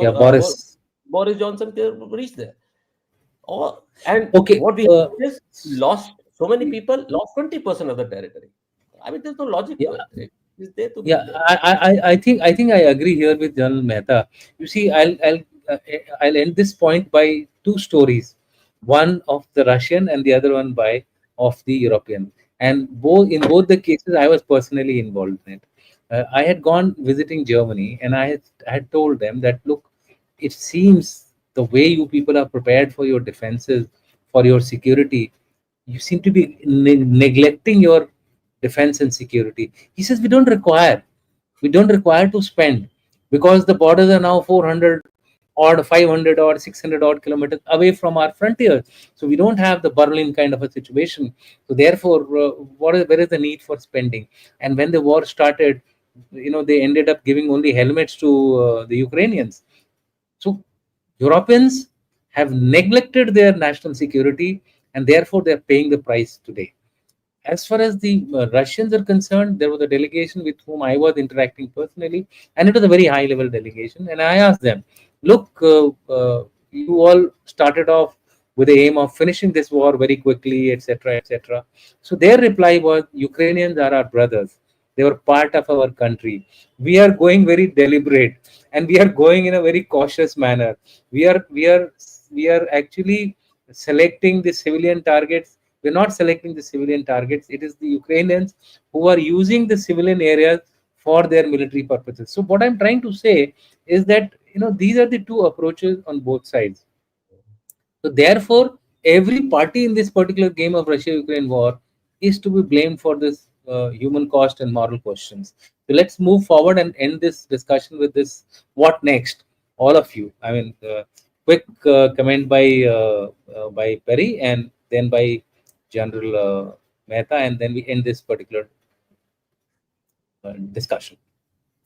yeah, Bo- Boris. Boris Johnson reached there. And Okay. what we have is lost so many people, lost 20% of the territory. I mean, there's no logic Yeah. to it. It is there to be Yeah, there. I think I agree here with General Mehta. You see, uh, I'll end this point by two stories, one of the Russian and the other one by of the European. And both the cases, I was personally involved in it. I had gone visiting Germany, and I had told them that, look, it seems the way you people are prepared for your defenses, for your security, you seem to be neglecting your defense and security. He says we don't require to spend, because the borders are now 400 or 500 or 600 odd kilometers away from our frontier, so we don't have the Berlin kind of a situation. So therefore, where is the need for spending? And when the war started, they ended up giving only helmets to the Ukrainians. So Europeans have neglected their national security, and therefore they're paying the price today. As far as the Russians are concerned, there was a delegation with whom I was interacting personally, and it was a very high level delegation. And I asked them, look, you all started off with the aim of finishing this war very quickly, etc., etc. So their reply was, Ukrainians are our brothers. They were part of our country. We are going very deliberate, and we are going in a very cautious manner. We are actually selecting the civilian targets. We're not selecting the civilian targets. It is the Ukrainians who are using the civilian areas for their military purposes. So what I'm trying to say is that these are the two approaches on both sides. So therefore, every party in this particular game of Russia-Ukraine war is to be blamed for this human cost and moral questions. So let's move forward and end this discussion with this: what next? All of you. I mean, quick comment by Peri, and then by General Mehta, and then we end this particular discussion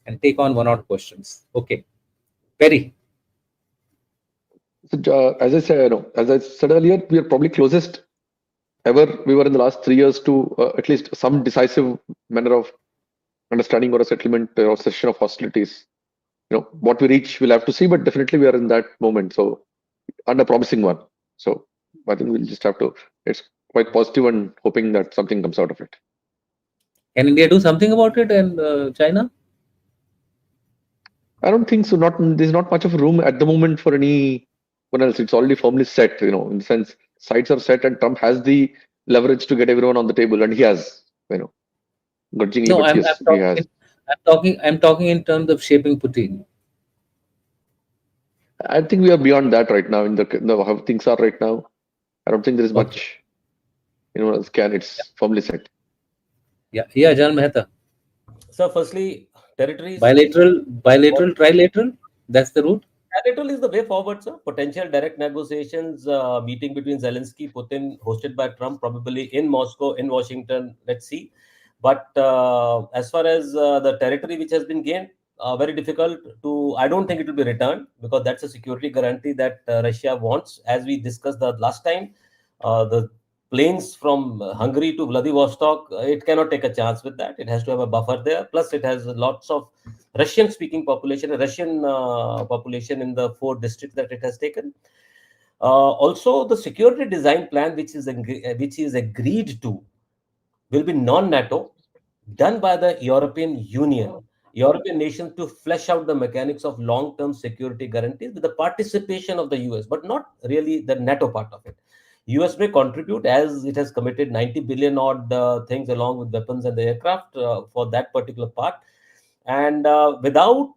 and take on one or two questions. Okay, Peri. So, as I said earlier, we are probably closest ever we were in the last 3 years to at least some decisive manner of understanding or a settlement or cessation of hostilities. What we reach, we'll have to see, but definitely we are in that moment. So, and a promising one. So, I think we'll just have to. It's quite positive and hoping that something comes out of it. Can India do something about it, and China? I don't think so. There's not much of room at the moment for any one else. It's already firmly set, in the sense sides are set, and Trump has the leverage to get everyone on the table, and he has, grudgingly, No, but I'm yes, he talking. has. I'm talking in terms of shaping Putin. I think we are beyond that right now in the how things are right now. I don't think there is Okay. much, else can. It's firmly set. Yeah, Jan Mehta. So, firstly, territories. Bilateral, trilateral. That's the route. Bilateral is the way forward, sir. Potential direct negotiations, meeting between Zelensky, Putin, hosted by Trump, probably in Moscow, in Washington. Let's see. But as far as the territory which has been gained, very difficult to. I don't think it will be returned, because that's a security guarantee that Russia wants. As we discussed the last time, the planes from Hungary to Vladivostok, it cannot take a chance with that. It has to have a buffer there. Plus, it has lots of Russian-speaking population, a Russian population in the 4 districts that it has taken. Also, the security design plan, which is agreed to, will be non-NATO, done by the European Union, European nations, to flesh out the mechanics of long-term security guarantees with the participation of the US, but not really the NATO part of it. US may contribute, as it has committed 90 billion odd things along with weapons and the aircraft for that particular part. And without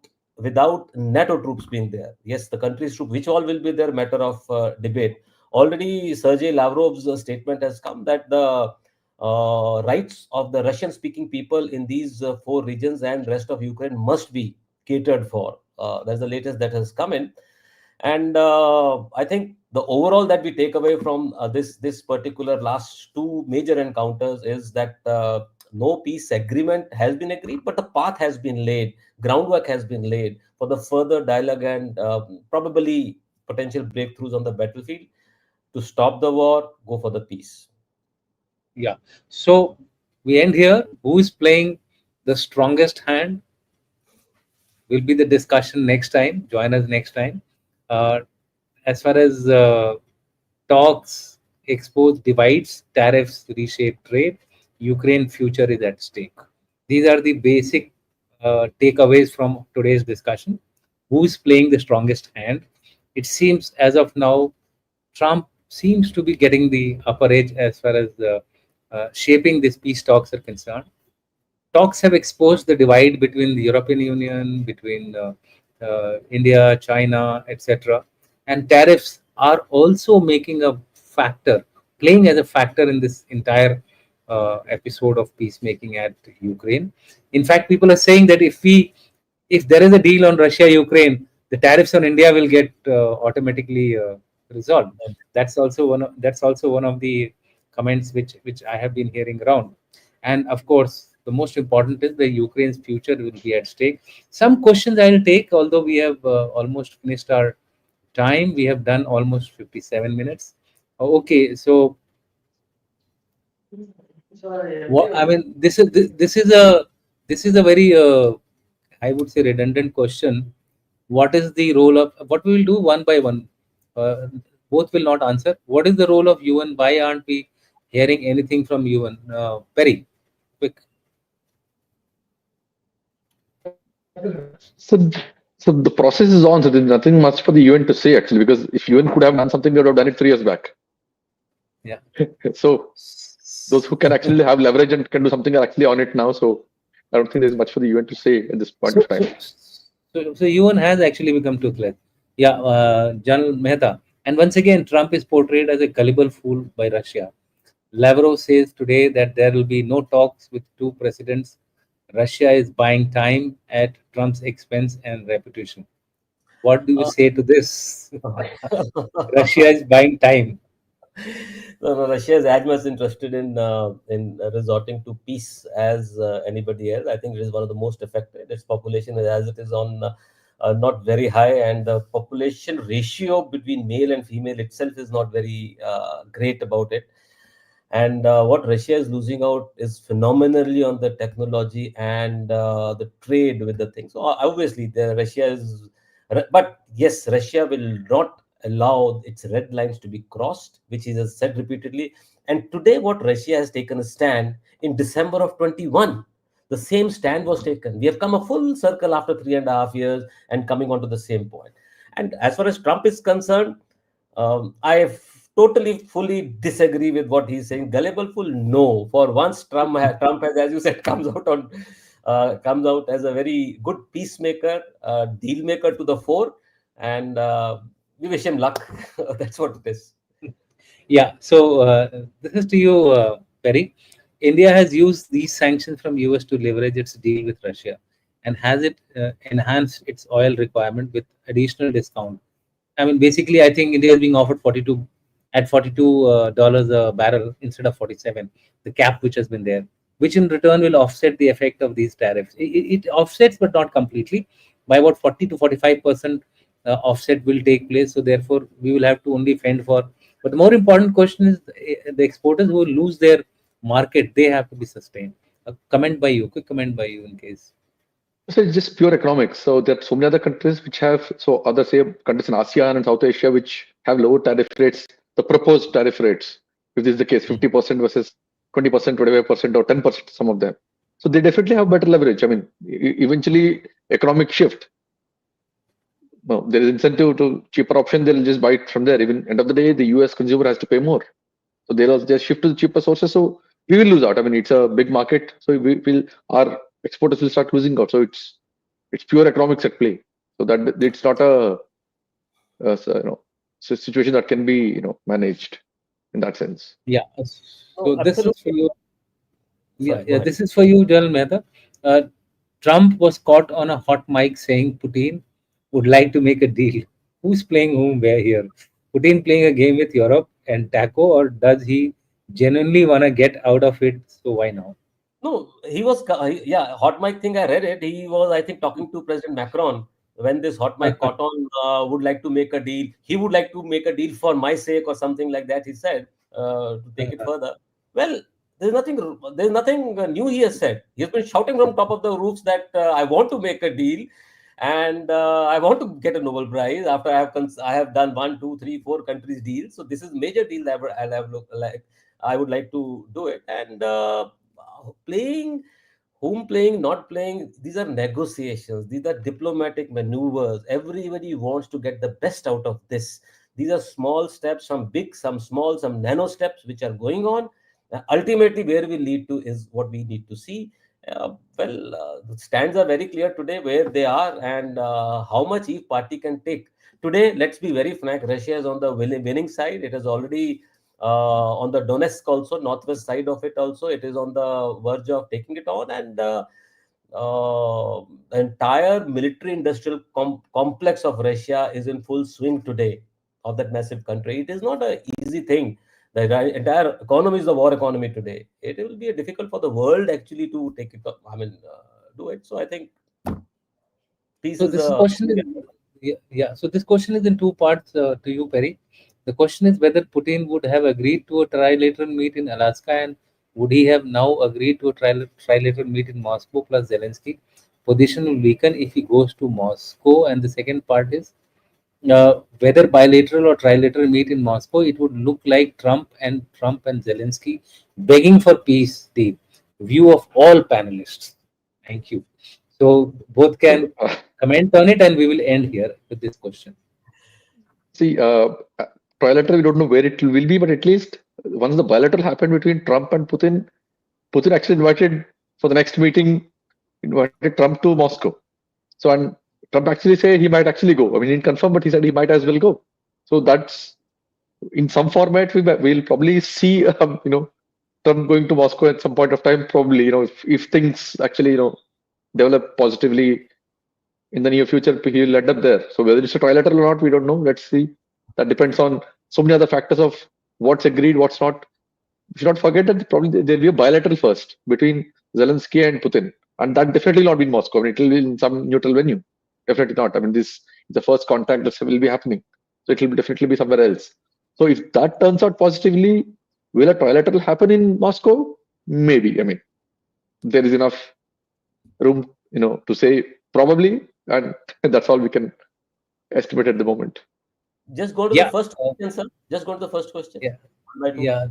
NATO troops being there, yes, the country's troops, which all will be there, matter of debate. Already, Sergei Lavrov's statement has come that the rights of the Russian-speaking people in these 4 regions and rest of Ukraine must be catered for. That's the latest that has come in. And I think the overall that we take away from this particular last 2 major encounters is that no peace agreement has been agreed, but the path has been laid, groundwork has been laid for the further dialogue and probably potential breakthroughs on the battlefield to stop the war, go for the peace. Yeah. So we end here. Who is playing the strongest hand will be the discussion next time. Join us next time. As far as talks expose divides, tariffs reshape trade, Ukraine future is at stake. These are the basic takeaways from today's discussion. Who is playing the strongest hand? It seems as of now, Trump seems to be getting the upper edge as far as shaping these peace talks are concerned. Talks have exposed the divide between the European Union, between India, China, etc. And tariffs are also making a factor, playing as a factor in this entire episode of peacemaking at Ukraine. In fact, people are saying that if there is a deal on Russia-Ukraine, the tariffs on India will get automatically resolved. That's also one of the comments which I have been hearing around. And of course, the most important is the Ukraine's future will be at stake. Some questions I will take, although we have almost finished our time. We have done almost 57 minutes. Okay, so what I mean, this is a very I would say redundant question. What is the role of what we will do one by one? Both will not answer. What is the role of UN? Why aren't we hearing anything from UN? Peri, quick. So, so the process is on. So there's nothing much for the UN to say actually, because if UN could have done something, they would have done it 3 years back. Yeah. So those who can actually have leverage and can do something are actually on it now. So I don't think there's much for the UN to say at this point of time. So UN has actually become toothless. Yeah, General Mehta. And once again, Trump is portrayed as a gullible fool by Russia. Lavrov says today that there will be no talks with 2 presidents. Russia is buying time at Trump's expense and reputation. What do you say to this? Russia is buying time. No, Russia is as much interested in resorting to peace as anybody else. I think it is one of the most affected. Its population, as it is on not very high, and the population ratio between male and female itself is not very great about it. And what Russia is losing out is phenomenally on the technology and the trade with the things. So obviously, Russia is, but yes, Russia will not allow its red lines to be crossed, which is said repeatedly. And today, what Russia has taken a stand in December of 21, the same stand was taken. We have come a full circle after 3.5 years and coming on to the same point. And as far as Trump is concerned, I totally, fully disagree with what he's saying. Gullible fool, no. For once, Trump has, as you said, comes out as a very good peacemaker, deal maker to the fore, and we wish him luck. That's what it is. Yeah. So this is to you, Peri. India has used these sanctions from US to leverage its deal with Russia, and has it enhanced its oil requirement with additional discount. I mean, basically, I think India is being offered 42 at $42 a barrel instead of 47, the cap which has been there, which in return will offset the effect of these tariffs. It offsets, but not completely. By about 40 to 45% offset will take place. So therefore, we will have to only fend for. But the more important question is the exporters who will lose their market. They have to be sustained. A comment by you, quick comment by you in case. So it's just pure economics. So there are so many other countries which have, so other say countries in ASEAN and South Asia which have lower tariff rates, the proposed tariff rates, if this is the case, 50% versus 20%, 25%, or 10%, some of them. So they definitely have better leverage. I mean, eventually, economic shift. Well, there is incentive to cheaper option, they'll just buy it from there. Even end of the day, the US consumer has to pay more. So they'll just shift to the cheaper sources. So we will lose out. I mean, it's a big market. So we will, our exporters will start losing out. So it's pure economics at play. So that it's not a situation that can be managed in that sense. Yeah. So this is for Absolutely. you. Sorry, go Yeah, ahead. this is for you, General Mehta. Trump was caught on a hot mic saying Putin would like to make a deal. Who's playing whom where here? Putin playing a game with Europe and Taco, or does he genuinely want to get out of it? So why now? No, he was, yeah, hot mic thing. I read it. He was, I think, talking to President Macron when this hot mic caught on. Would like to make a deal. He would like to make a deal for my sake or something like that. He said to take it further. Well, there's nothing new he has said. He has been shouting from top of the roofs that I want to make a deal, and I want to get a Nobel Prize after I have done 1, 2, 3, 4 countries deals. So this is major deal that I would like to do it, and playing whom playing, not playing, these are negotiations, these are diplomatic maneuvers. Everybody wants to get the best out of this. These are small steps, some big, some small, some nano steps which are going on. Ultimately where we lead to is what we need to see. The stands are very clear today where they are, and how much each party can take. Today, let's be very frank, Russia is on the winning side. It has already on the Donetsk also, northwest side of it also, it is on the verge of taking it on, and the entire military industrial complex of Russia is in full swing today, of that massive country. It is not an easy thing. The entire economy is the war economy today. It will be difficult for the world actually to take it up. I mean, do it. So I think peace So is this a question is yeah. So this question is in two parts to you, Perry. The question is whether Putin would have agreed to a trilateral meet in Alaska, and would he have now agreed to a trilateral meet in Moscow plus Zelensky? Position will weaken if he goes to Moscow. And the second part is whether bilateral or trilateral meet in Moscow, it would look like Trump and Zelensky begging for peace. The view of all panelists. Thank you. So both So, can comment on it, and we will end here with this question. see, trilateral, we don't know where it will be, but at least once the bilateral happened between Trump and Putin, Putin actually invited for the next meeting, invited Trump to Moscow. So, and Trump actually said he might actually go. I mean, he didn't confirm, but he said he might as well go. So that's in some format we'll probably see, Trump going to Moscow at some point of time. Probably, if things actually develop positively in the near future, he'll end up there. So whether it's a trilateral or not, we don't know. Let's see. That depends on so many other factors of what's agreed, what's not. We should not forget that probably there'll be a bilateral first between Zelensky and Putin, and that definitely will not be in Moscow. I mean, it will be in some neutral venue. Definitely not. I mean, this is the first contact that will be happening, so it will definitely be somewhere else. So if that turns out positively, will a trilateral happen in Moscow? Maybe. I mean, there is enough room, to say probably, and that's all we can estimate at the moment. just go to the Yeah, first question, sir. Just go to the first question. yeah, One by two. yeah.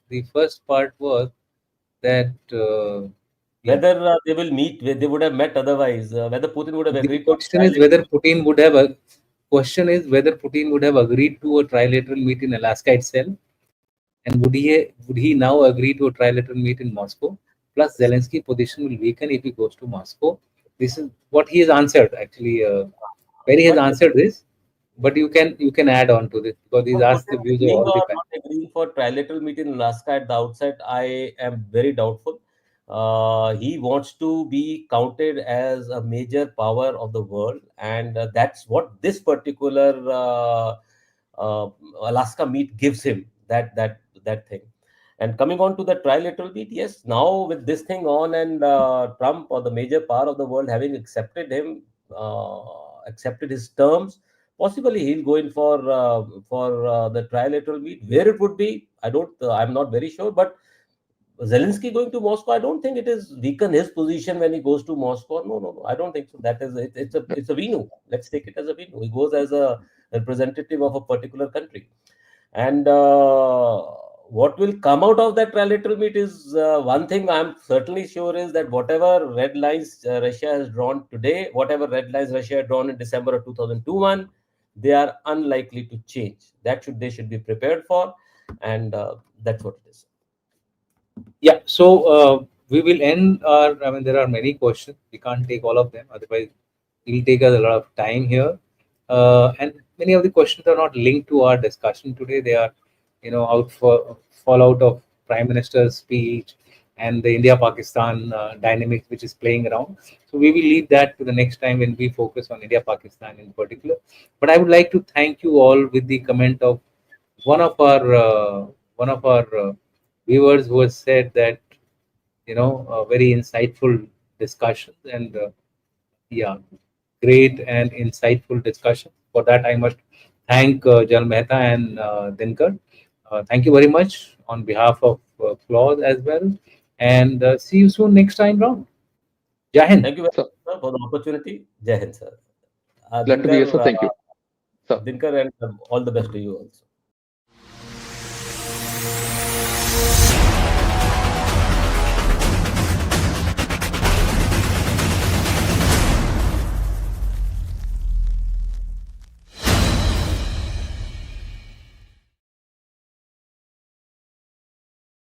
The first part was that yeah. Whether they will meet, they would have met otherwise. Whether Putin would have The agreed to question is trilateral. whether Putin would have question is whether Putin would have agreed to a trilateral meet in Alaska itself, and would he now agree to a trilateral meet in Moscow? Plus, Zelensky position will weaken if he goes to Moscow. This is what he has answered. Actually, Peri has But answered this, but you can add on to this because he's but asked the whether views of agreeing all or the not panel. agreeing for trilateral meet in Alaska at the outset, I am very doubtful. He wants to be counted as a major power of the world, and that's what this particular uh, Alaska meet gives him. That thing. And coming on to the trilateral meet, yes, now with this thing on and Trump or the major power of the world having accepted him, accepted his terms, possibly he'll go in for the trilateral meet. Where it would be, I'm not very sure. But Zelensky going to Moscow, I don't think it is weaken his position when he goes to Moscow. No, no, no, I don't think so. That is it, it's a Venu. Let's take it as a Venu. He goes as a representative of a particular country. And what will come out of that trilateral meet is one thing I'm certainly sure is that whatever red lines Russia has drawn today, whatever red lines Russia had drawn in December of 2021, they are unlikely to change. They should be prepared for, and that's what it is. Yeah, so we will end our. I mean, there are many questions. We can't take all of them. Otherwise, it will take us a lot of time here. And many of the questions are not linked to our discussion today. They are, out for fallout of Prime Minister's speech and the India-Pakistan dynamics which is playing around. So we will leave that to the next time when we focus on India-Pakistan in particular. But I would like to thank you all with the comment of one of our viewers who has said that very insightful discussions and yeah, great and insightful discussion. For that, I must thank Jal Mehta and Dinkar. Thank you very much on behalf of Claude as well, and see you soon next time round. Jai Hind. Thank you very So much, sir, for the opportunity. Jai Hind, sir. glad to be Dinkar, here, sir. Thank you. So Dinkar, and all the best to you also.